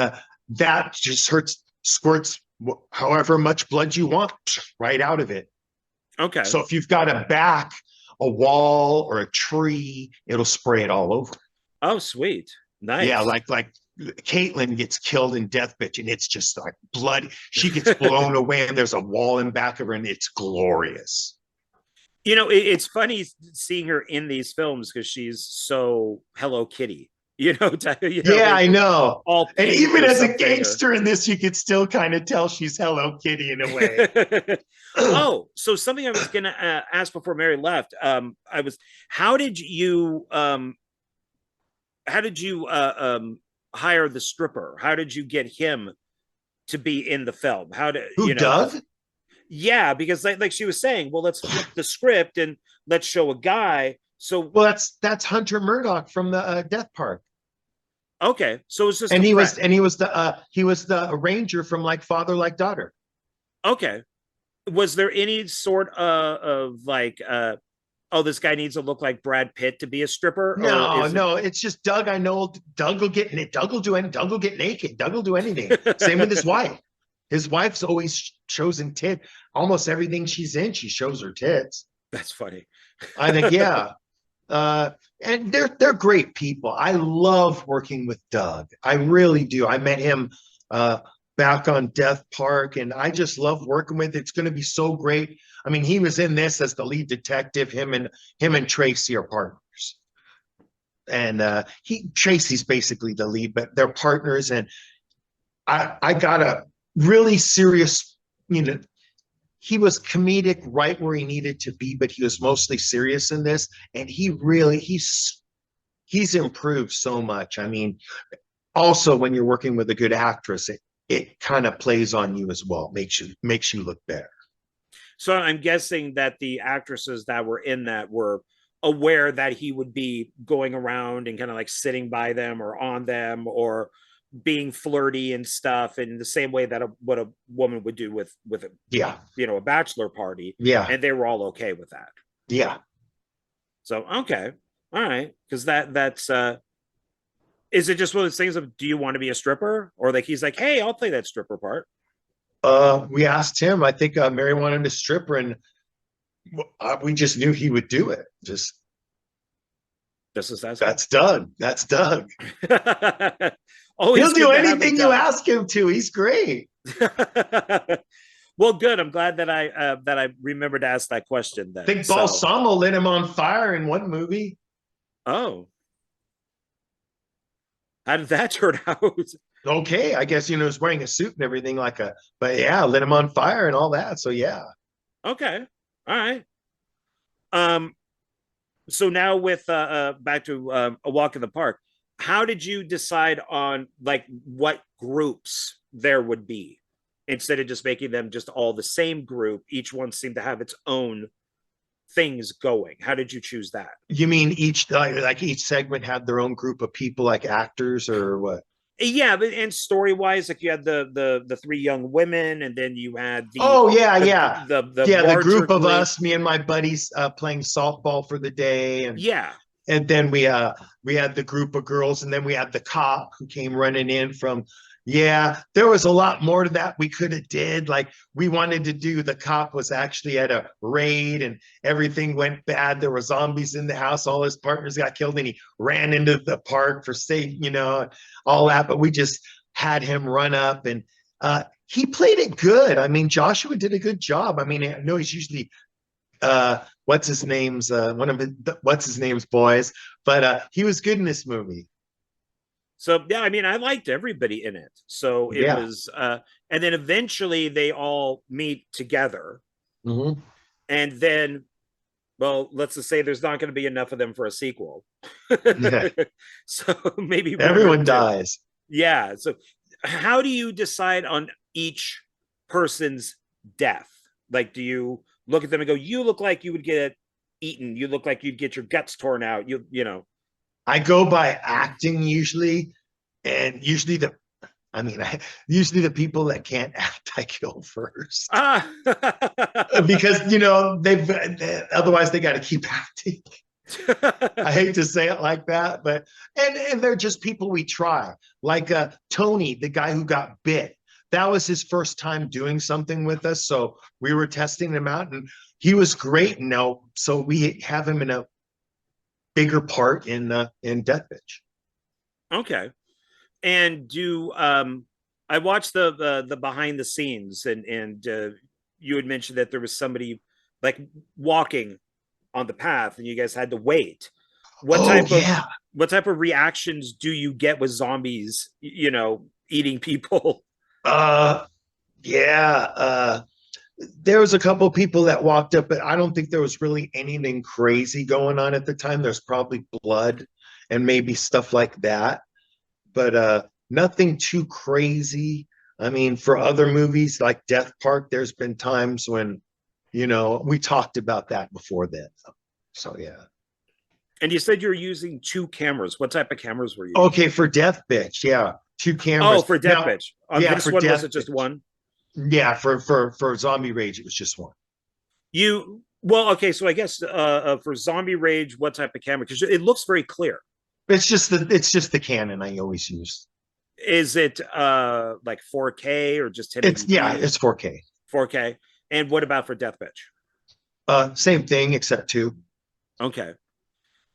that just squirts however much blood you want right out of it. Okay. So if you've got a wall, or a tree, it'll spray it all over. Oh, sweet. Nice. Yeah, like Caitlin gets killed in Death Bitch, and it's just like blood. She gets blown away, and there's a wall in back of her, and it's glorious. You know, it's funny seeing her in these films because she's so Hello Kitty. Yeah, I know. All and even as a gangster in this, you could still kind of tell she's Hello Kitty in a way. Oh, so something I was gonna ask before Meri left. How did you hire the stripper? How did you get him to be in the film? How did Doug? Yeah, because like she was saying, well, let's flip the script and let's show a guy. So well, that's Hunter Murdoch from the Death Park. Okay, so it's just he was the ranger from Like Father Like Daughter. Okay, was there any sort of like oh, this guy needs to look like Brad Pitt to be a stripper? No, it's just Doug. I know Doug will get Doug will do anything. Doug will get naked. Doug will do anything. Same with his wife. His wife's always chosen tit. Almost everything she's in, she shows her tits. That's funny. I think, yeah. And they're great people. I love working with Doug. I really do. I met him back on Death Park, and I just love working with. It's going to be so great. I mean, he was in this as the lead detective. Him and Tracy are partners, and Tracy's basically the lead, but they're partners. And I got a really serious, he was comedic right where he needed to be, but he was mostly serious in this. And he's improved so much. I mean, also when you're working with a good actress, it kind of plays on you as well. Makes you look better. So I'm guessing that the actresses that were in that were aware that he would be going around and kind of like sitting by them or on them or being flirty and stuff in the same way that what a woman would do with a bachelor party. Yeah. And they were all okay with that. Yeah. So, okay. All right. Because that's is it just one of those things of, do you want to be a stripper? Or like, he's like, hey, I'll play that stripper part. We asked him, I think Meri wanted a stripper, and we just knew he would do it. That's Doug. That's Doug. He'll do anything you ask him to. He's great. Well, good. I'm glad that I remembered to ask that question then. I think Balsamo lit him on fire in one movie. Oh. How did that turn out? Okay, I guess, he's wearing a suit and everything but yeah, lit him on fire and all that. So yeah. Okay. All right. So now with back to A Walk in the Park, how did you decide on like what groups there would be instead of just making them just all the same group? Each one seemed to have its own things going. How did you choose that? You mean each segment had their own group of people, like actors, or what? Yeah, but and story wise, like you had the three young women, and then you had the group of us, me and my buddies, playing softball for the day, and then we had the group of girls, and then we had the cop who came running in from. Yeah, there was a lot more to that we could have did. Like we wanted to do, the cop was actually at a raid and everything went bad. There were zombies in the house. All his partners got killed and he ran into the park for safe, all that. But we just had him run up and he played it good. I mean, Joshua did a good job. I mean, I know he's usually what's his name's boys, but he was good in this movie. So yeah, I mean, I liked everybody in it. So it was, and then eventually they all meet together, and then, well, let's just say there's not going to be enough of them for a sequel. So maybe everyone dies. Yeah. So how do you decide on each person's death? Like, do you look at them and go, "You look like you would get eaten. You look like you'd get your guts torn out." I go by acting usually, and usually the people that can't act, I kill first. Because otherwise they got to keep acting. I hate to say it like that, but and they're just people we try. Like Tony, the guy who got bit. That was his first time doing something with us, so we were testing him out, and he was great. Now, so we have him in a bigger part in Death Bitch. Okay. And do I watched the behind the scenes, and you had mentioned that there was somebody like walking on the path, and you guys had to wait. What Oh type of yeah. what type of reactions do you get with zombies? Eating people. Uh yeah. There was a couple people that walked up, but I don't think there was really anything crazy going on at the time. There's probably blood and maybe stuff like that, but nothing too crazy. I mean, for other movies like Death Park, there's been times when, we talked about that before then. So yeah. And you said you were using two cameras. What type of cameras were you using? Okay, for Death Bitch, yeah, two Oh, cameras. for Death Now, Bitch. On yeah, this for one, was Death it just Bitch. one? Yeah, for Zombie Rage, it was just one. Well, okay, so I guess for Zombie Rage, what type of camera? Because it looks very clear. It's just the Canon I always use. Is it like 4K or just 1080p? It's 4K. 4K. And what about for Death Bitch? Same thing except two. Okay.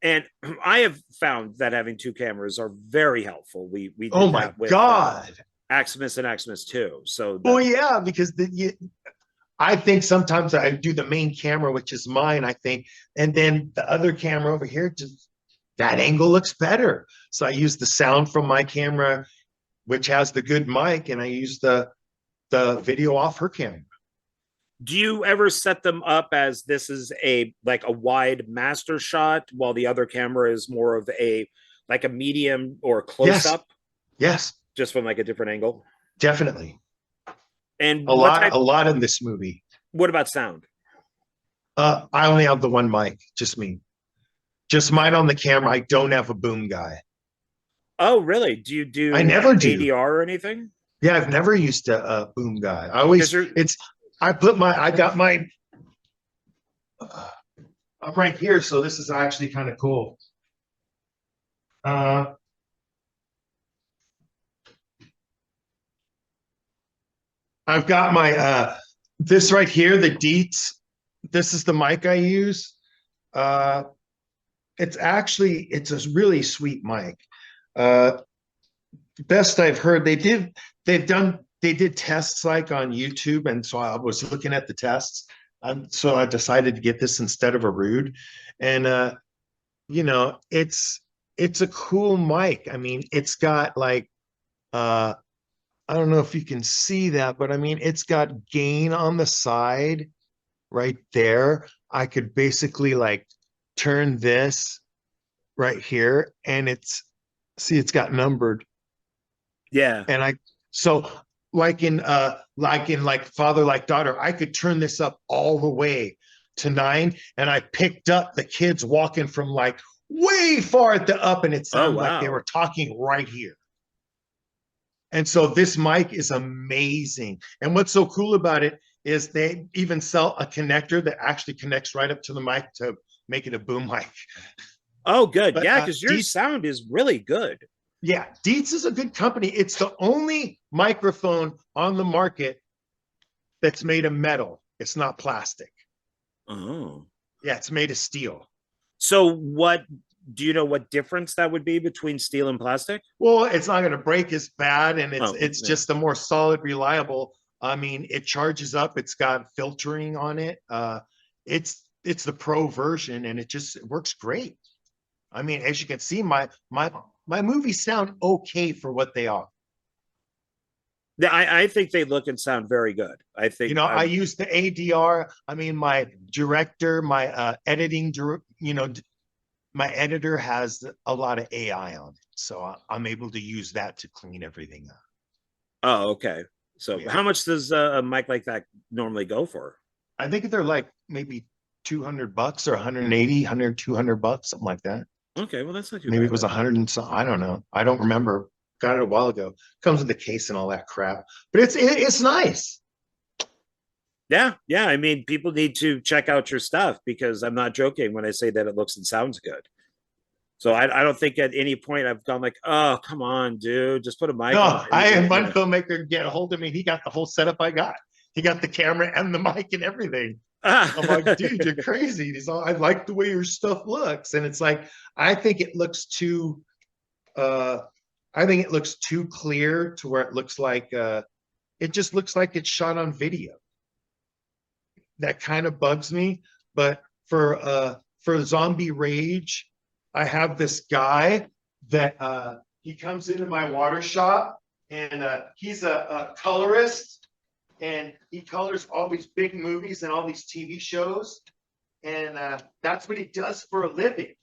And I have found that having two cameras are very helpful. We did Oh my that with God. AXEMAS and AXEMAS 2. So Oh yeah, because I think sometimes I do the main camera, which is mine, I think, and then the other camera over here, just that angle looks better. So I use the sound from my camera, which has the good mic, and I use the video off her camera. do you ever set them up as this is a wide master shot while the other camera is more of a medium or close up? Yes, just from a different angle? definitely. And A lot in this movie. What about sound? I only have the one mic, just me. Just mine on the camera. I don't have a boom guy. Oh, really? Do you do I never do. ADR or anything? Yeah, I've never used a boom guy. I got mine up right here, so this is actually kind of cool. I've got my this right here, the Dietz. This is the mic I use. It's a really sweet mic. Best I've heard, they did tests on YouTube, and so I was looking at the tests, so I decided to get this instead of a Rode, and it's a cool mic. I mean, it's got I don't know if you can see that, but I mean, it's got gain on the side right there. I could basically turn this right here, and it's got numbered. Yeah. And so like in Father Like Daughter, I could turn this up all the way to 9, and I picked up the kids walking from way far at the up, and it sounded like they were talking right here. And so this mic is amazing. And what's so cool about it is they even sell a connector that actually connects right up to the mic to make it a boom mic. Oh, good. But, yeah, because your sound is really good. Yeah, Dietz is a good company. It's the only microphone on the market that's made of metal. It's not plastic. Oh. Yeah, it's made of steel. So do you know what difference that would be between steel and plastic? Well, it's not going to break as bad, and it's just a more solid, reliable. I mean, it charges up. It's got filtering on it. It's the pro version, and it works great. I mean, as you can see, my movies sound okay for what they are. I think they look and sound very good. I think I use the ADR. I mean, my director, my editing, my editor has a lot of AI on it, so I'm able to use that to clean everything up. Oh, okay. So how much does a mic like that normally go for? I think they're maybe $200 or 180, 100, $200, something like that. Okay, well, that's not too maybe bad. It was 100 and some. I don't know. I don't remember. Got it a while ago. Comes in the case and all that crap, but it's nice. Yeah. I mean, people need to check out your stuff, because I'm not joking when I say that it looks and sounds good. So I don't think at any point I've gone oh, come on, dude, just put a mic on. I had one filmmaker get a hold of me. He got the whole setup I got. He got the camera and the mic and everything. I'm like, dude, you're crazy. He's all, I like the way your stuff looks. And it's I think it looks too I think it looks too clear to where it looks like it just looks like it's shot on video. That kind of bugs me. But for Zombie Rage, I have this guy that he comes into my water shop, and he's a colorist, and he colors all these big movies and all these TV shows, and that's what he does for a living.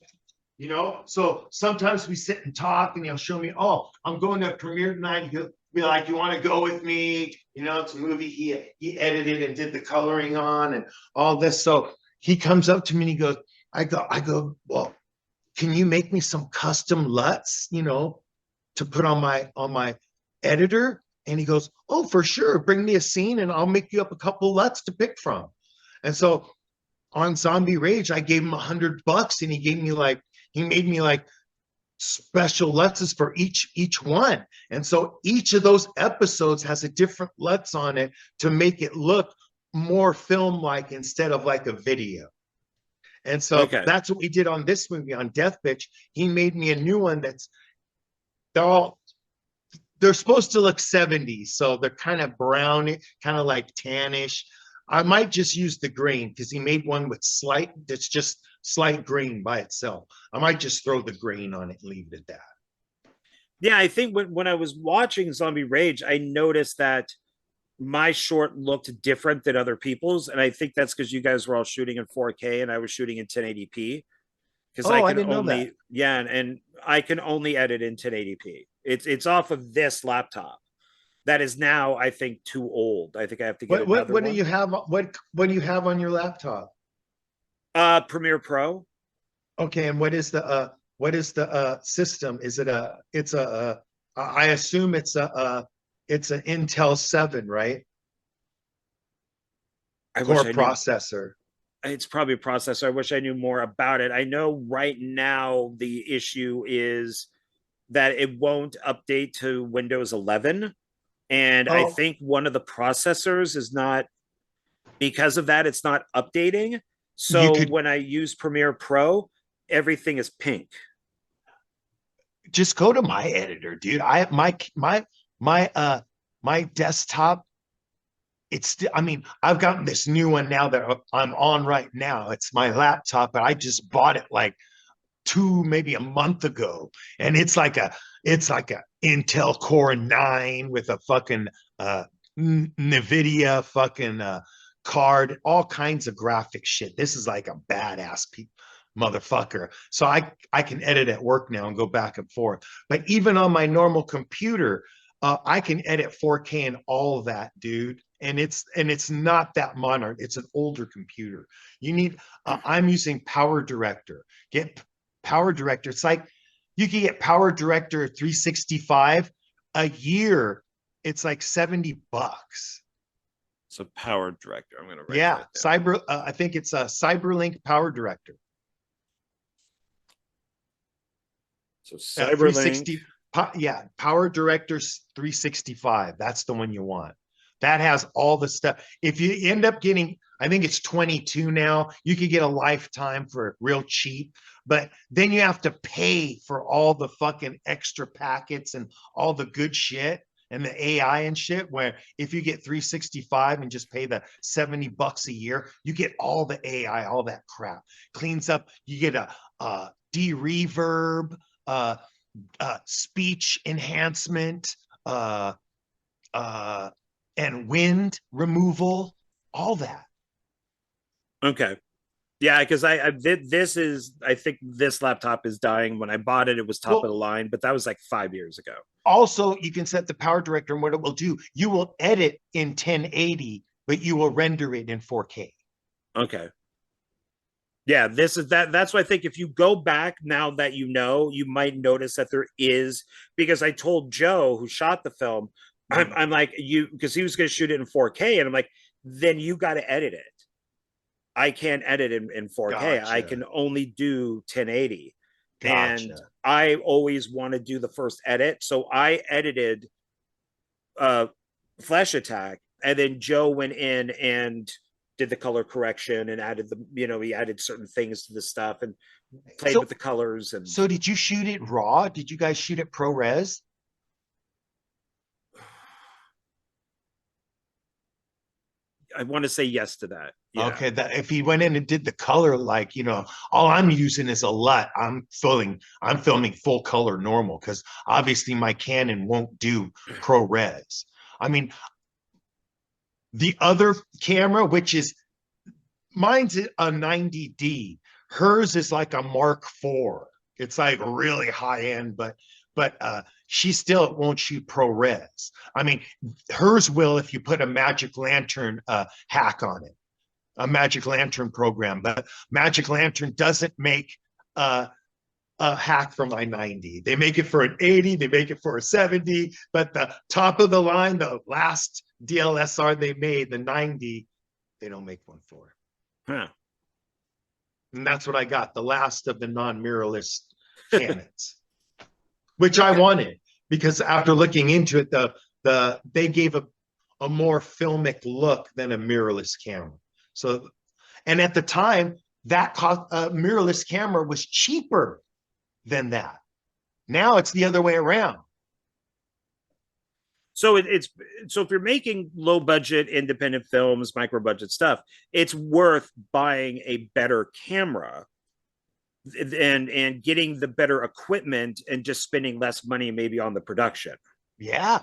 You know, so sometimes we sit and talk, and he'll show me, oh, I'm going to a premiere tonight. He'll be like, you want to go with me? You know, it's a movie he edited and did the coloring on and all this. So he comes up to me and he goes, I go, well, can you make me some custom LUTs, you know, to put on my editor? And he goes, oh, for sure. Bring me a scene and I'll make you up a couple LUTs to pick from. And so on Zombie Rage, I gave him $100, and he made me like special LUTs for each one. And so each of those episodes has a different LUTs on it to make it look more film-like instead of like a video. And so that's what we did on this movie, on Death Bitch. He made me a new one they're supposed to look 70s, so they're kind of brown, kind of like tannish. I might just use the green because he made one with that's just slight green by itself. I might just throw the green on it and leave it at that. Yeah, I think when I was watching Zombie Rage, I noticed that my short looked different than other people's, and I think that's because you guys were all shooting in 4K and I was shooting in 1080p. Because I didn't know that. Yeah, and I can only edit in 1080p. It's off of this laptop. That is now, I think, too old. I think I have to get another one. Do you have? What do you have on your laptop? Premiere Pro. Okay, and what is the system? Is it I assume it's an Intel 7, right? Core processor. It's probably a processor. I wish I knew more about it. I know right now the issue is that it won't update to Windows 11. And I think one of the processors is not, because of that, it's not updating. So when I use Premiere Pro, everything is pink. Just go to my editor, dude. My desktop, I've gotten this new one now that I'm on right now. It's my laptop, but I just bought it like maybe a month ago, and it's like a Intel Core 9 with a fucking NVIDIA fucking card, all kinds of graphic shit. This is like a badass motherfucker. So I can edit at work now and go back and forth. But even on my normal computer, I can edit 4K and all of that, dude. And it's not that modern. It's an older computer. You need. I'm using Power Director. Get Power Director. It's like you can get Power Director 365 a year. It's like $70. So Power Director. I'm gonna write that down. I think it's a Cyberlink Power Director. So Cyberlink. Power Director 365. That's the one you want. That has all the stuff. If you end up getting, I think it's 22 now, you could get a lifetime for real cheap, but then you have to pay for all the fucking extra packets and all the good shit and the AI and shit, where if you get 365 and just pay the $70 a year, you get all the AI, all that crap. Cleans up, you get a de-reverb, speech enhancement, and wind removal, all that. Okay. Yeah, because I think this laptop is dying. When I bought it, it was top of the line, but that was like 5 years ago. Also, you can set the Power Director, and what it will do, you will edit in 1080, but you will render it in 4K. Okay. Yeah, that's why I think if you go back now that you know, you might notice that there is, because I told Joe, who shot the film, I'm like, because he was going to shoot it in 4K, and I'm like, then you got to edit it. I can't edit in 4K. Gotcha. I can only do 1080. Gotcha. And I always want to do the first edit. So I edited Flesh Attack, and then Joe went in and did the color correction and added he added certain things to the stuff and played with the colors. And so did you shoot it raw? Did you guys shoot it ProRes? I want to say yes to that. Yeah. Okay, that if he went in and did the color, like, you know, all I'm using is a LUT. I'm filming full color normal because obviously my Canon won't do ProRes. I mean, the other camera, which is mine's a 90D, hers is like a Mark IV. It's like really high end, but she still won't shoot ProRes. I mean, hers will if you put a Magic Lantern hack on it, a Magic Lantern program, but Magic Lantern doesn't make a hack for my 90. They make it for an 80, they make it for a 70, but the top of the line, the last DLSR they made, the 90, they don't make one for. Huh. And that's what I got, the last of the non-mirrorless Canons, which I wanted because after looking into it, they gave a more filmic look than a mirrorless camera. So, and at the time, that cost a mirrorless camera was cheaper than that. Now it's the other way around. So so if you're making low budget independent films, micro budget stuff, it's worth buying a better camera and getting the better equipment and just spending less money maybe on the production. Yeah.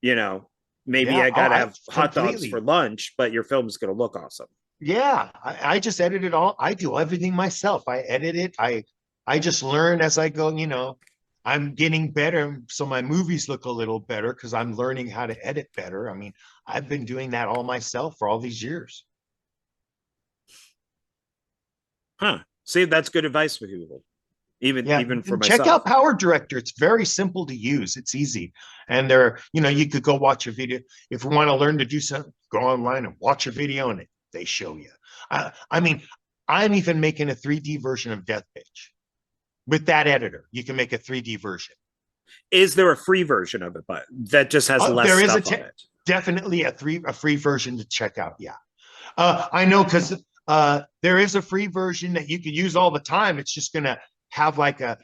You know, maybe I gotta have hot dogs for lunch, but your film is gonna look awesome. Yeah, I just edit it all. I do everything myself. I edit it. I just learn as I go, you know. I'm getting better, so my movies look a little better because I'm learning how to edit better. I mean, I've been doing that all myself for all these years. Huh. See, that's good advice for people. Even for myself. Check out Power Director. It's very simple to use. It's easy. And there, you know, you could go watch a video. If you want to learn to do something, go online and watch a video and they show you. I mean, I'm even making a 3D version of Death Bitch. With that editor, you can make a 3D version. Is there a free version of it, but that just has less there is stuff on it? Definitely a free version to check out. Yeah, I know because there is a free version that you can use all the time. It's just gonna have like I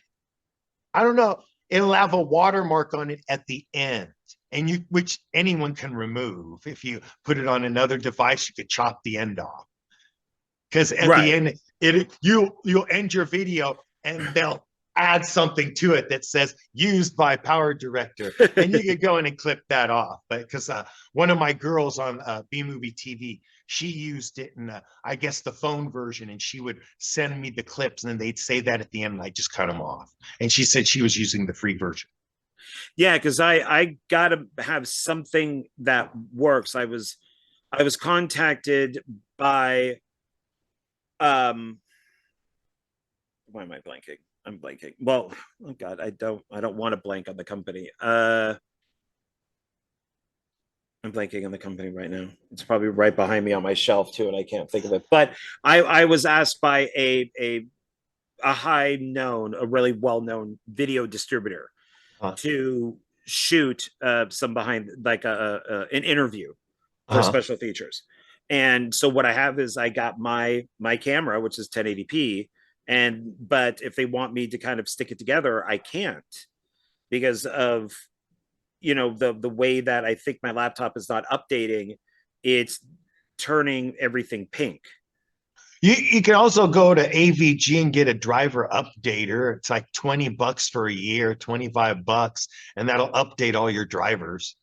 don't know, it'll have a watermark on it at the end, and which anyone can remove. If you put it on another device, you could chop the end off. Because at the end, you'll end your video and they'll add something to it that says used by Power Director, and you could go in and clip that off. But because one of my girls on B Movie TV, she used it in I guess the phone version, and she would send me the clips, and then they'd say that at the end, and I just cut them off. And she said she was using the free version. Yeah, because I gotta have something that works. I was contacted by why am I blanking? I'm blanking. Well, oh God, I don't want to blank on the company. I'm blanking on the company right now. It's probably right behind me on my shelf too, and I can't think of it. But I was asked by a really well-known video distributor to shoot some behind like an interview for special features. And so what I have is I got my camera, which is 1080p, but if they want me to kind of stick it together, I can't because of, you know, the way that I think my laptop is not updating. It's turning everything pink. You can also go to AVG and get a driver updater. It's like $20 for a year, $25, and that'll update all your drivers.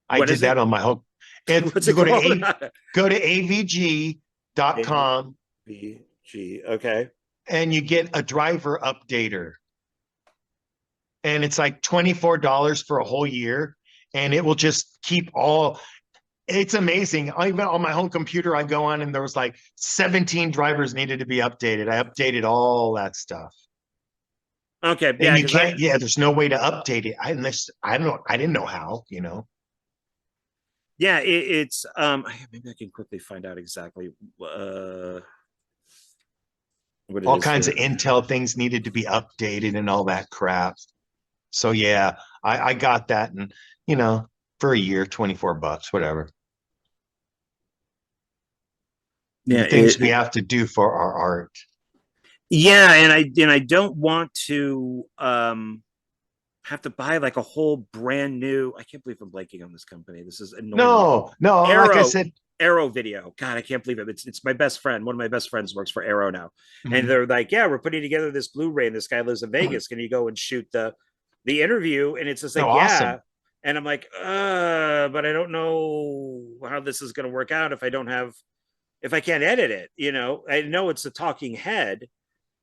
I did that on my home. What's it called? Go to avg.com. AVG, okay. And you get a driver updater. And it's like $24 for a whole year. And it will just keep all, it's amazing. Even on my home computer, I go on and there was like 17 drivers needed to be updated. I updated all that stuff. Okay. And you can't, there's no way to update it. I didn't know how, you know. Yeah, it's maybe I can quickly find out exactly what all kinds of Intel things needed to be updated and all that crap. So yeah, I got that, and you know, for a year, $24, whatever. Yeah, the things we have to do for our art. Yeah, and I don't want to have to buy like a whole brand new. I can't believe I'm blanking on this company. This is annoying. No, like I said, Arrow Video. God, I can't believe it. It's my best friend. One of my best friends works for Arrow now, and Mhm. they're like, "Yeah, we're putting together this Blu-ray, and this guy lives in Vegas. Can you go and shoot the interview?" And it's just like, Oh, "Yeah." awesome. And I'm like, but I don't know how this is going to work out if I can't edit it. I know it's a talking head,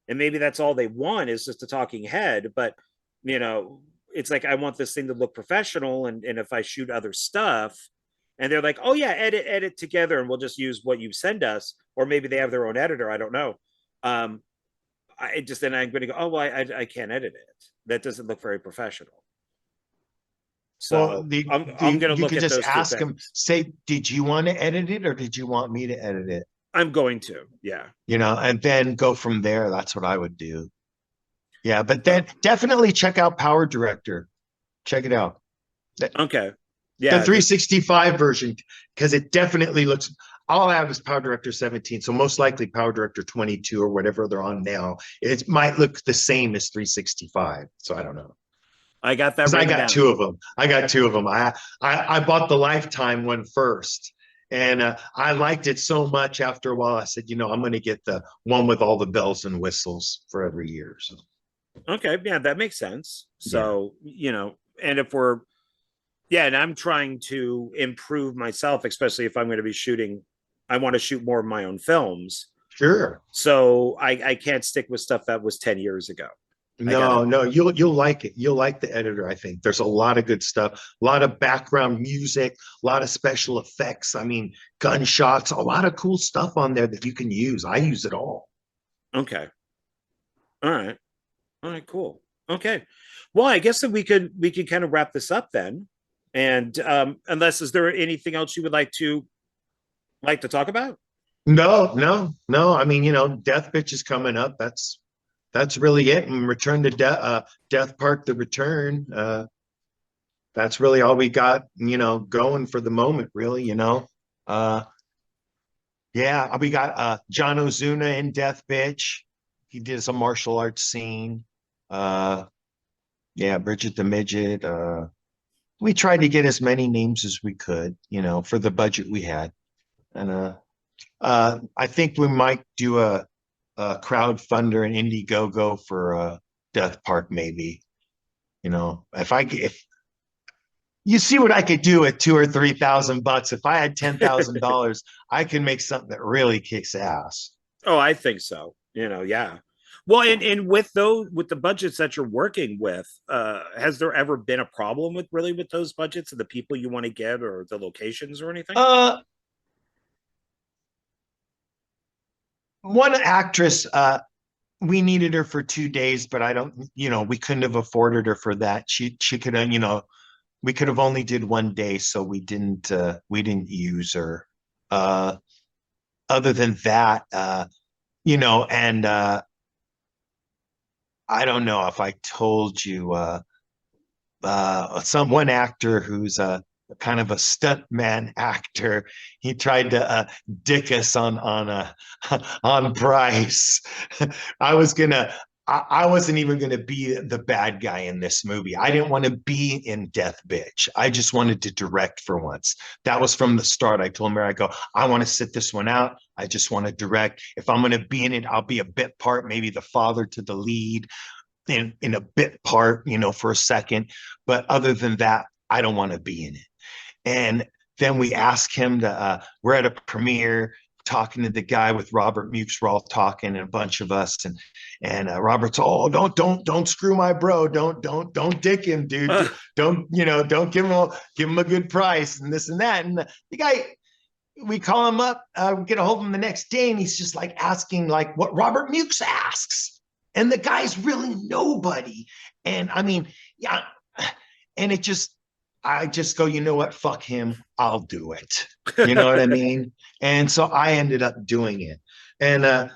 and maybe that's all they want is just a talking head, but you know, it's like I want this thing to look professional, and if I shoot other stuff, and they're like, oh yeah, edit together, and we'll just use what you send us, or maybe they have their own editor. I don't know. I just then I'm going to go, oh well, I can't edit it. That doesn't look very professional. Well, So I'm going to you look could at just those two ask them, things. say, did you want to edit it or did you want me to edit it? I'm going to, yeah. And then go from there. That's what I would do. Yeah, but then So, definitely check out Power Director. Check it out. okay, The yeah, 365 version, because it definitely looks, all I have is Power Director 17. So most likely Power Director 22 or whatever they're on now. It might look the same as 365. So I don't know. I got that Because I written got down. two of them. I bought the Lifetime one first. And I liked it so much after a while, I said, I'm going to get the one with all the bells and whistles for every year. So, Okay, yeah, that makes sense. yeah. So, and if we're, yeah, and I'm trying to improve myself, especially if I'm going to be shooting, I want to shoot more of my own films. Sure. So I can't stick with stuff that was 10 years ago. No, you'll like it. You'll like the editor, I think. There's a lot of good stuff, a lot of background music, a lot of special effects. I mean, gunshots, a lot of cool stuff on there that you can use. I use it all. Okay. All right. All right, cool. Okay. Well, I guess that we could kind of wrap this up then. And unless is there anything else you would like to talk about? No. I mean, Death Bitch is coming up. That's really it. And Return to Death Park, The Return. That's really all we got, going for the moment, really, Yeah, we got John Ozuna in Death Bitch. He did some martial arts scene. Uh yeah, Bridget the Midget. We tried to get as many names as we could, for the budget we had. And I think we might do a crowdfunder and Indiegogo for Death Park, maybe. If you see what I could do at $2,000 or $3,000. If I had $10,000, I can make something that really kicks ass. Oh, I think so. Yeah. Well, and with the budgets that you're working with, has there ever been a problem with those budgets and the people you want to get or the locations or anything? One actress, we needed her for 2 days, but I don't, we couldn't have afforded her for that. She could have, we could have only did 1 day, so we didn't use her. Other than that, and I don't know if I told you, one actor who's kind of a stuntman actor. He tried to dick us on on price. I wasn't even gonna be the bad guy in this movie. I didn't want to be in Death Bitch. I just wanted to direct for once. That was from the start. I told Meri, I want to sit this one out. I just want to direct. If I'm gonna be in it, I'll be a bit part, maybe the father to the lead in a bit part, for a second. But other than that, I don't want to be in it. And then we asked him to, we're at a premiere talking to the guy with Robert Mukes, we're all talking, and a bunch of us, and Robert's, don't screw my bro, don't dick him, dude, don't give him a good price and this and that. And the guy, we call him up, we get a hold of him the next day, and he's just like asking like what Robert Mukes asks, and the guy's really nobody. And I mean, yeah, and I just go, you know what? Fuck him. I'll do it. You know what I mean? And so I ended up doing it. And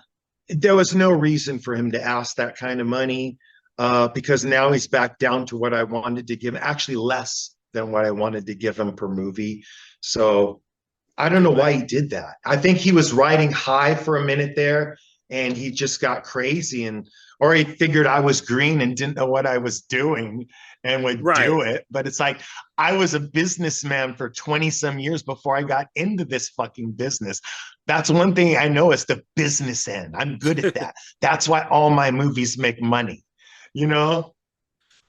there was no reason for him to ask that kind of money because now he's back down to what I wanted to give him, actually less than what I wanted to give him per movie. So I don't know why he did that. I think he was riding high for a minute there and he just got crazy or he figured I was green and didn't know what I was doing. and would do it. But it's like, I was a businessman for 20 some years before I got into this fucking business. That's one thing I know, is the business end. I'm good at that. That's why all my movies make money, you know?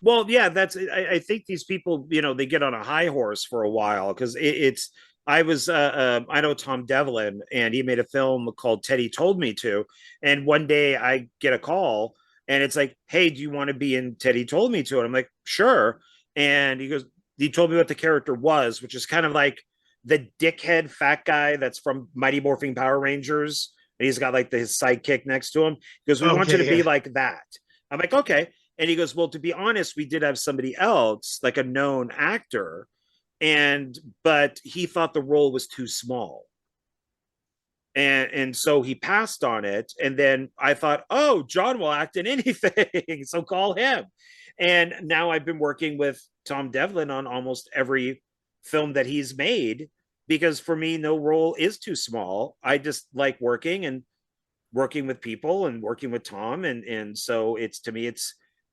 Well, yeah, I think these people, you know, they get on a high horse for a while, because I know Tom Devlin, and he made a film called Teddy Told Me To. And one day I get a call and it's like, hey, do you want to be in Teddy Told Me To? And I'm like, sure. And he told me what the character was, which is kind of like the dickhead fat guy that's from Mighty Morphin Power Rangers. And he's got like his sidekick next to him. He goes, we want you to be like that. I'm like, okay. And he goes, well, to be honest, we did have somebody else, like a known actor, but he thought the role was too small. And so he passed on it. And then I thought, oh, John will act in anything, so call him. And now I've been working with Tom Devlin on almost every film that he's made, because for me, no role is too small. I just like working with people and working with Tom. And so to me,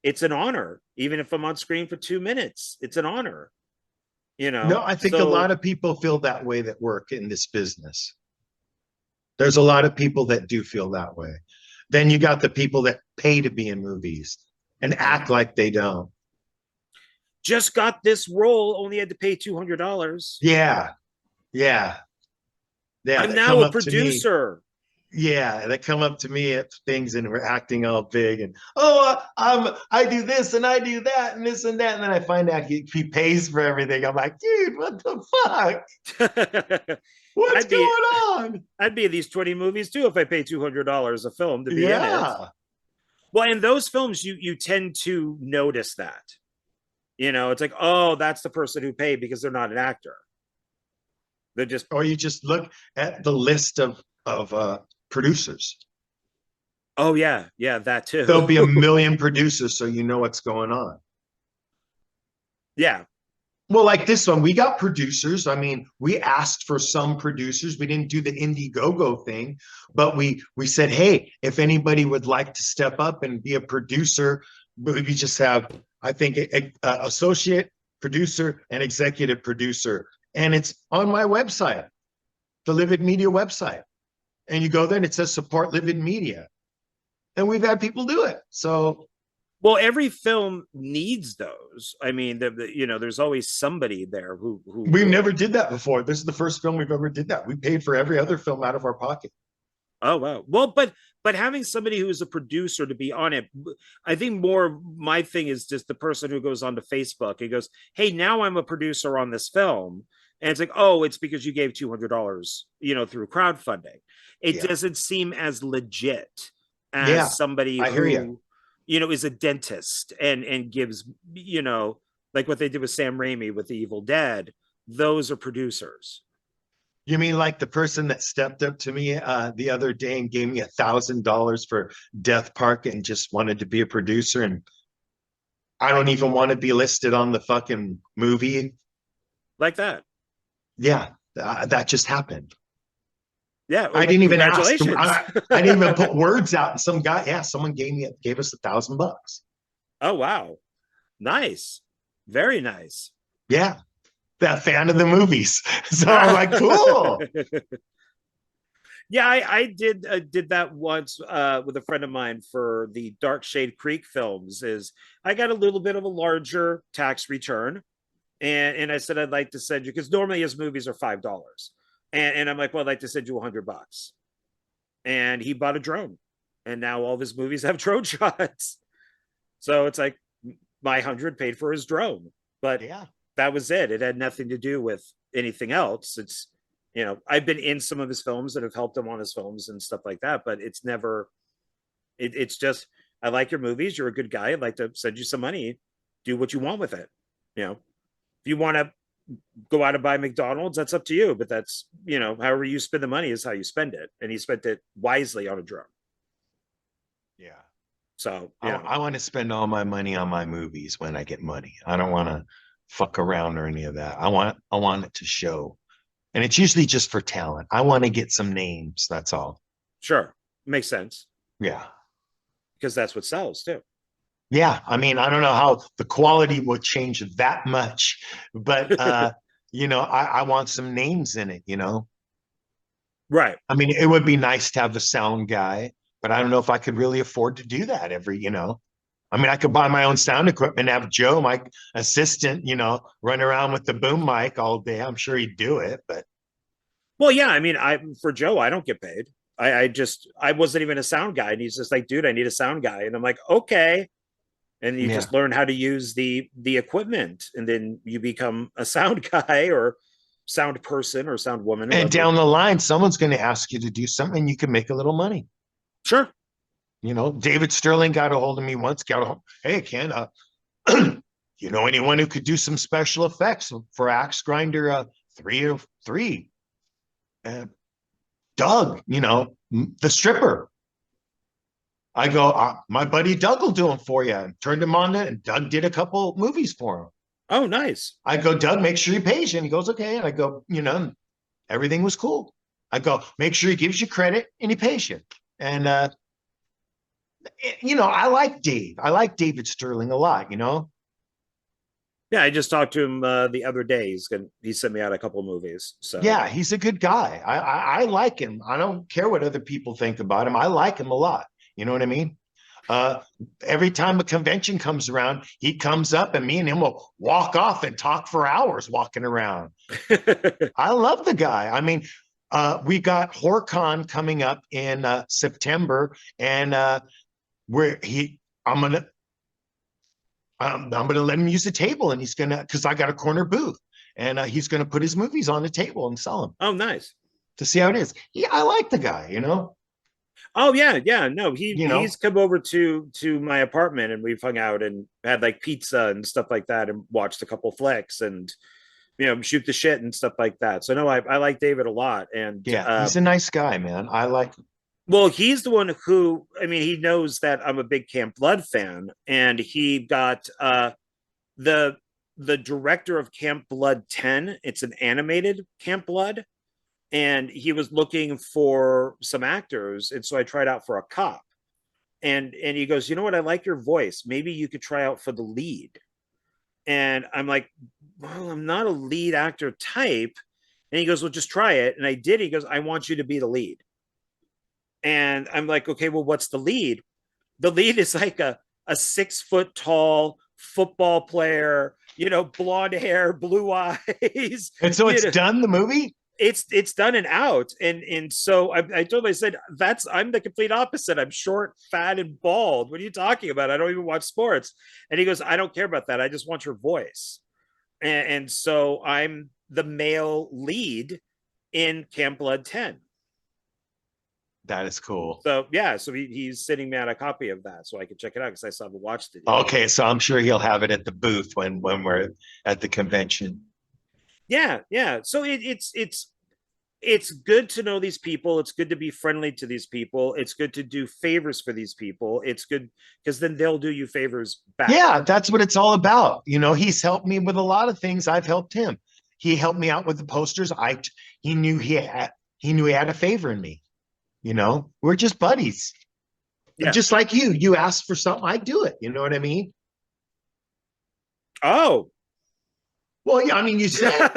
it's an honor. Even if I'm on screen for 2 minutes, it's an honor. You know? No, I think a lot of people feel that way that work in this business. There's a lot of people that do feel that way. Then you got the people that pay to be in movies and act like they don't. Just got this role, only had to pay $200. Yeah. I'm now a producer. Yeah, they come up to me at things and we're acting all big and I do this and I do that and this and that, and then I find out he pays for everything. I'm like, dude, what the fuck? What's going on? I'd be in these 20 movies too if I pay $200 a film to be in it. Well, in those films, you tend to notice that. You know, it's like, oh, that's the person who paid, because they're not an actor. They're just, or you just look at the list of producers. Oh yeah, that too. There'll be a million producers, so you know what's going on. Yeah. Well, like this one, we got producers. I mean, we asked for some producers. We didn't do the Indiegogo thing, but we said, hey, if anybody would like to step up and be a producer, we just have, I think, a associate producer and executive producer. And it's on my website, the Livid Media website. And you go there and it says support Livid Media. And we've had people do it. So, well, every film needs those. I mean, there's always somebody there who we never did that before. This is the first film we've ever did that. We paid for every other film out of our pocket. Oh wow. Well, but having somebody who is a producer to be on it, I think more my thing is just the person who goes onto Facebook and goes, hey, now I'm a producer on this film. And it's like, oh, it's because you gave $200, through crowdfunding. It doesn't seem as legit as somebody who, is a dentist and gives, like what they did with Sam Raimi with The Evil Dead. Those are producers. You mean like the person that stepped up to me the other day and gave me $1,000 for Death Park and just wanted to be a producer, and I don't even want to be listed on the fucking movie? Like that. Yeah, that just happened. Yeah, I didn't even ask him. I didn't even put words out. And someone gave us $1,000. Oh wow, nice, very nice. Yeah, that fan of the movies. So I'm like, cool. Yeah, I did that once with a friend of mine for the Dark Shade Creek films. Is I got a little bit of a larger tax return, and I said I'd like to send you, because normally his movies are $5. And I'm like, well, I'd like to send you $100. And he bought a drone. And now all of his movies have drone shots. So it's like my 100 paid for his drone. But that was it. It had nothing to do with anything else. It's, I've been in some of his films that have helped him on his films and stuff like that. But it's never, it's just, I like your movies. You're a good guy. I'd like to send you some money. Do what you want with it. If you want to go out and buy McDonald's, that's up to you, but that's, however you spend the money is how you spend it. And he spent it wisely on a drone. Yeah. So I want to spend all my money on my movies when I get money. I don't want to fuck around or any of that. I want it to show. And it's usually just for talent. I want to get some names. That's all. Sure. Makes sense. Yeah. Because that's what sells too. Yeah, I mean, I don't know how the quality will change that much, but you know, I want some names in it, you know. Right. I mean, it would be nice to have the sound guy, but I don't know if I could really afford to do that every, you know. I mean, I could buy my own sound equipment, have Joe, my assistant, you know, run around with the boom mic all day. I'm sure he'd do it, but Well, yeah, I mean, for Joe, I don't get paid. I wasn't even a sound guy, and he's just like, dude, I need a sound guy, and I'm like, okay. And you yeah. just learn how to use the equipment, and then you become a sound guy or sound person or sound woman. And Whoever. down the line, someone's going to ask you to do something, you can make a little money. Sure. You know, David Sterling got a hold of me once, hey, Ken, you know anyone who could do some special effects for Axe Grinder 303? Doug, you know, the stripper. I go, my buddy Doug will do them for you. And turned him on it, and Doug did a couple movies for him. Oh, nice. I go, Doug, make sure you pay you. And he goes, okay. And I go, you know, everything was cool. I go, make sure he gives you credit and he pays you. And you know, I like Dave. I like David Sterling a lot, you know. Yeah, I just talked to him the other day. He sent me out a couple of movies. So yeah, he's a good guy. I like him. I don't care what other people think about him. I like him a lot. You know what I mean? Every time a convention comes around, he comes up and me and him will walk off and talk for hours walking around. I love the guy. I mean, we got HorrorCon coming up in September, and I'm gonna let him use the table, and he's gonna, because I got a corner booth, and he's gonna put his movies on the table and sell them. Oh, nice. To see how it is. Yeah, I like the guy, you know. Oh yeah. No, he's come over to my apartment, and we've hung out and had like pizza and stuff like that, and watched a couple flicks, and you know, shoot the shit and stuff like that. So no, I like David a lot, and yeah, he's a nice guy, man. I like him. Well, he's the one who, I mean, he knows that I'm a big Camp Blood fan, and he got the director of Camp Blood 10. It's an animated Camp Blood, and he was looking for some actors, and so I tried out for a cop, and he goes, you know what, I like your voice, maybe you could try out for the lead. And I'm like, well, I'm not a lead actor type. And he goes, well, just try it. And I did. He goes, I want you to be the lead. And I'm like, okay, well, what's the lead? The lead is like a 6 foot tall football player, you know, blonde hair, blue eyes. And so it's done, the movie? It's done and out. And so I told him, I said, I'm the complete opposite. I'm short, fat, and bald. What are you talking about? I don't even watch sports. And he goes, I don't care about that. I just want your voice. And so I'm the male lead in Camp Blood 10. That is cool. So yeah, so he's sending me out a copy of that so I can check it out, because I still haven't watched it yet. Okay, so I'm sure he'll have it at the booth when we're at the convention. Yeah. So it's good to know these people. It's good to be friendly to these people. It's good to do favors for these people. It's good because then they'll do you favors back. Yeah, that's what it's all about. You know, he's helped me with a lot of things. I've helped him. He helped me out with the posters. He knew he had a favor in me. You know, we're just buddies. Yeah. Just like you ask for something, I do it. You know what I mean? Oh. Well, yeah, I mean, you said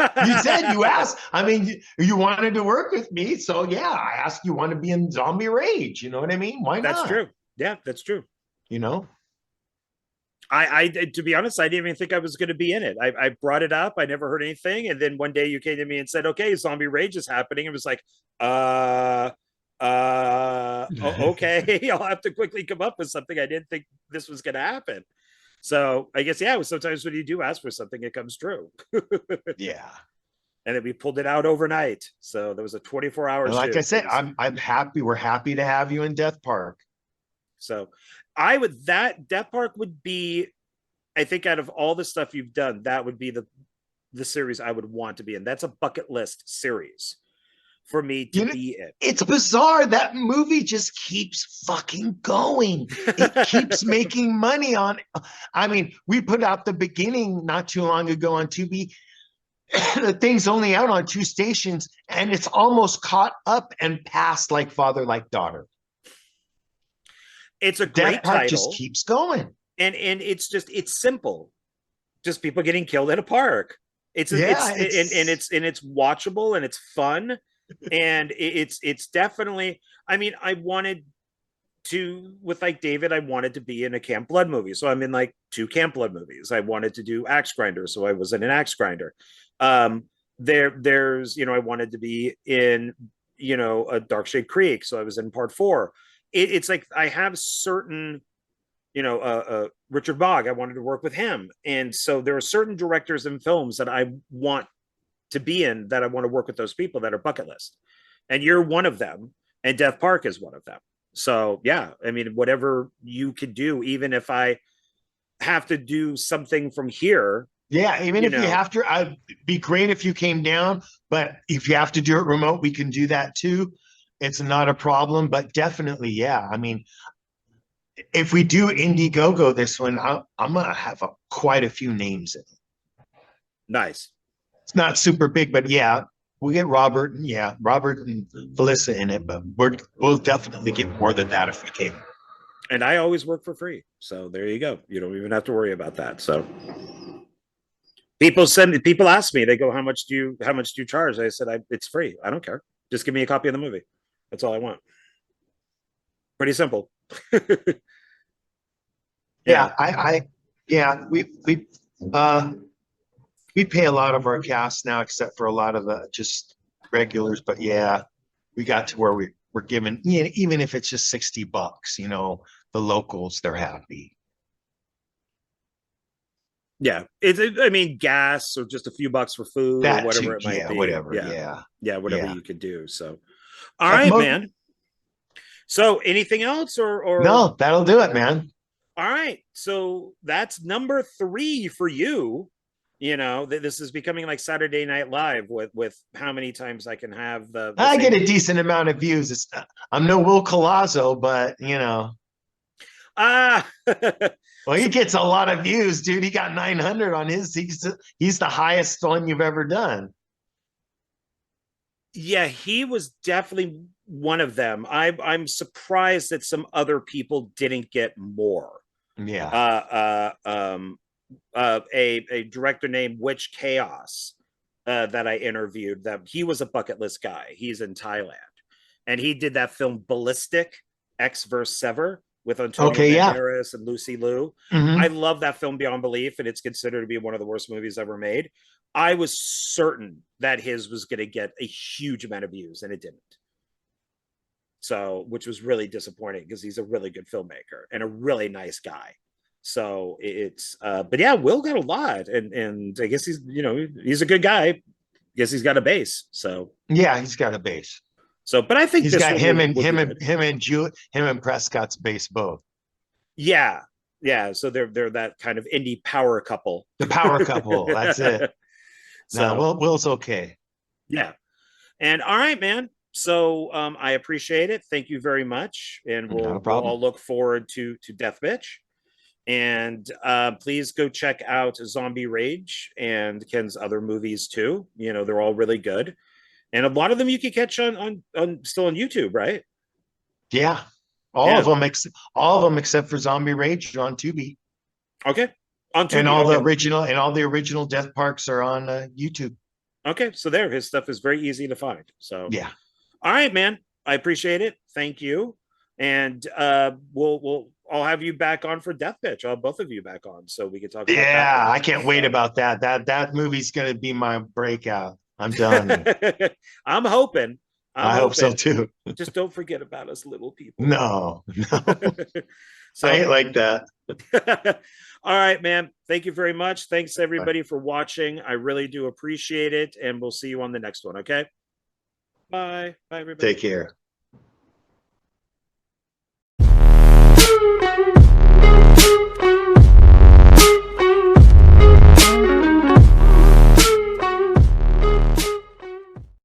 you asked. I mean, you wanted to work with me, so yeah, I asked you want to be in Zombie Rage. You know what I mean? Why not? That's true. Yeah, that's true. You know, I to be honest, I didn't even think I was going to be in it. I brought it up. I never heard anything, and then one day you came to me and said, "Okay, Zombie Rage is happening." It was like, okay, I'll have to quickly come up with something. I didn't think this was going to happen. So I guess, yeah, sometimes when you do ask for something, it comes true. Yeah. And then we pulled it out overnight. So there was a 24-hour. Like I said, I'm happy. We're happy to have you in Death Park. So Death Park would be, I think, out of all the stuff you've done, that would be the series I would want to be in. That's a bucket list series for me to be in. It's bizarre. That movie just keeps fucking going. It keeps making money on. I mean, we put out the beginning not too long ago on Tubi. The thing's only out on 2 stations, and it's almost caught up and passed Like Father, Like Daughter. It's a great title. Just keeps going. and it's simple, just people getting killed at a park. It's watchable and it's fun, and it's definitely. I mean, I wanted to, with like David, I wanted to be in a Camp Blood movie, so I'm in like 2 Camp Blood movies. I wanted to do Axe Grinder, so I was in an Axe Grinder. There's I wanted to be in a Dark Shade Creek, so I was in part 4. It's like I have certain Richard Bogg, I wanted to work with him. And so there are certain directors and films that I want to be in, that I want to work with those people that are bucket list. And you're one of them, and Death Park is one of them. So yeah, I mean, whatever you could do, even if I have to do something from here. Yeah, even if you have to, I'd be great if you came down, but if you have to do it remote, we can do that too. It's not a problem, but definitely, yeah. I mean, if we do Indiegogo this one, I'm gonna have quite a few names in it. Nice. It's not super big, but yeah, we get Robert and Felissa in it, but we'll definitely get more than that if we can. And I always work for free, so there you go. You don't even have to worry about that. So people ask me, they go, how much do you charge? I said, it's free. I don't care. Just give me a copy of the movie. That's all I want. Pretty simple. We pay a lot of our cast now, except for a lot of the just regulars. But yeah, we got to where we're giving, even if it's just $60, the locals, they're happy. Yeah, I mean, gas or just a few bucks for food or whatever it might be. Whatever you could do. So, all right, man. So, anything else or no? That'll do it, man. All right, so that's number 3 for you. This is becoming like Saturday Night Live with how many times I can have the I get a decent amount of views. I'm no Will Colazzo, but well, he gets a lot of views, dude. He got 900 on his. He's the highest one you've ever done. Yeah, he was definitely one of them. I'm surprised that some other people didn't get more. Yeah. A director named Witch Chaos that I interviewed, that he was a bucket list guy. He's in Thailand, and he did that film Ballistic X vs. Sever with Antonio Banderas and Lucy Liu. Mm-hmm. I love that film beyond belief, and it's considered to be one of the worst movies ever made. I was certain that his was going to get a huge amount of views, and it didn't. So, which was really disappointing, because he's a really good filmmaker and a really nice guy. So it's but yeah, Will got a lot, and I guess he's a good guy. I guess he's got a base. So yeah, he's got a base. So, but I think he's got him and Prescott's base both. Yeah. So they're that kind of indie power couple. The power couple. That's it. So no, Will's okay. Yeah. And all right, man. So I appreciate it. Thank you very much. And we'll all look forward to Death Bitch. And please go check out Zombie Rage and Ken's other movies too. They're all really good. And a lot of them you can catch on still on YouTube, right? Yeah. All of them except for Zombie Rage are on Tubi. Okay. On Tubi. And all the original Death Parks are on YouTube. Okay. So his stuff is very easy to find. So yeah. All right, man. I appreciate it. Thank you. And I'll have you back on for Death Bitch. I'll have both of you back on so we can talk about that. Yeah, I can't wait about that. That movie's gonna be my breakout. I'm telling you. I'm hoping. I hope so too. Just don't forget about us little people. No. So, I ain't like that. All right, man. Thank you very much. Thanks everybody for watching. I really do appreciate it. And we'll see you on the next one. Okay. Bye. Bye, everybody. Take care.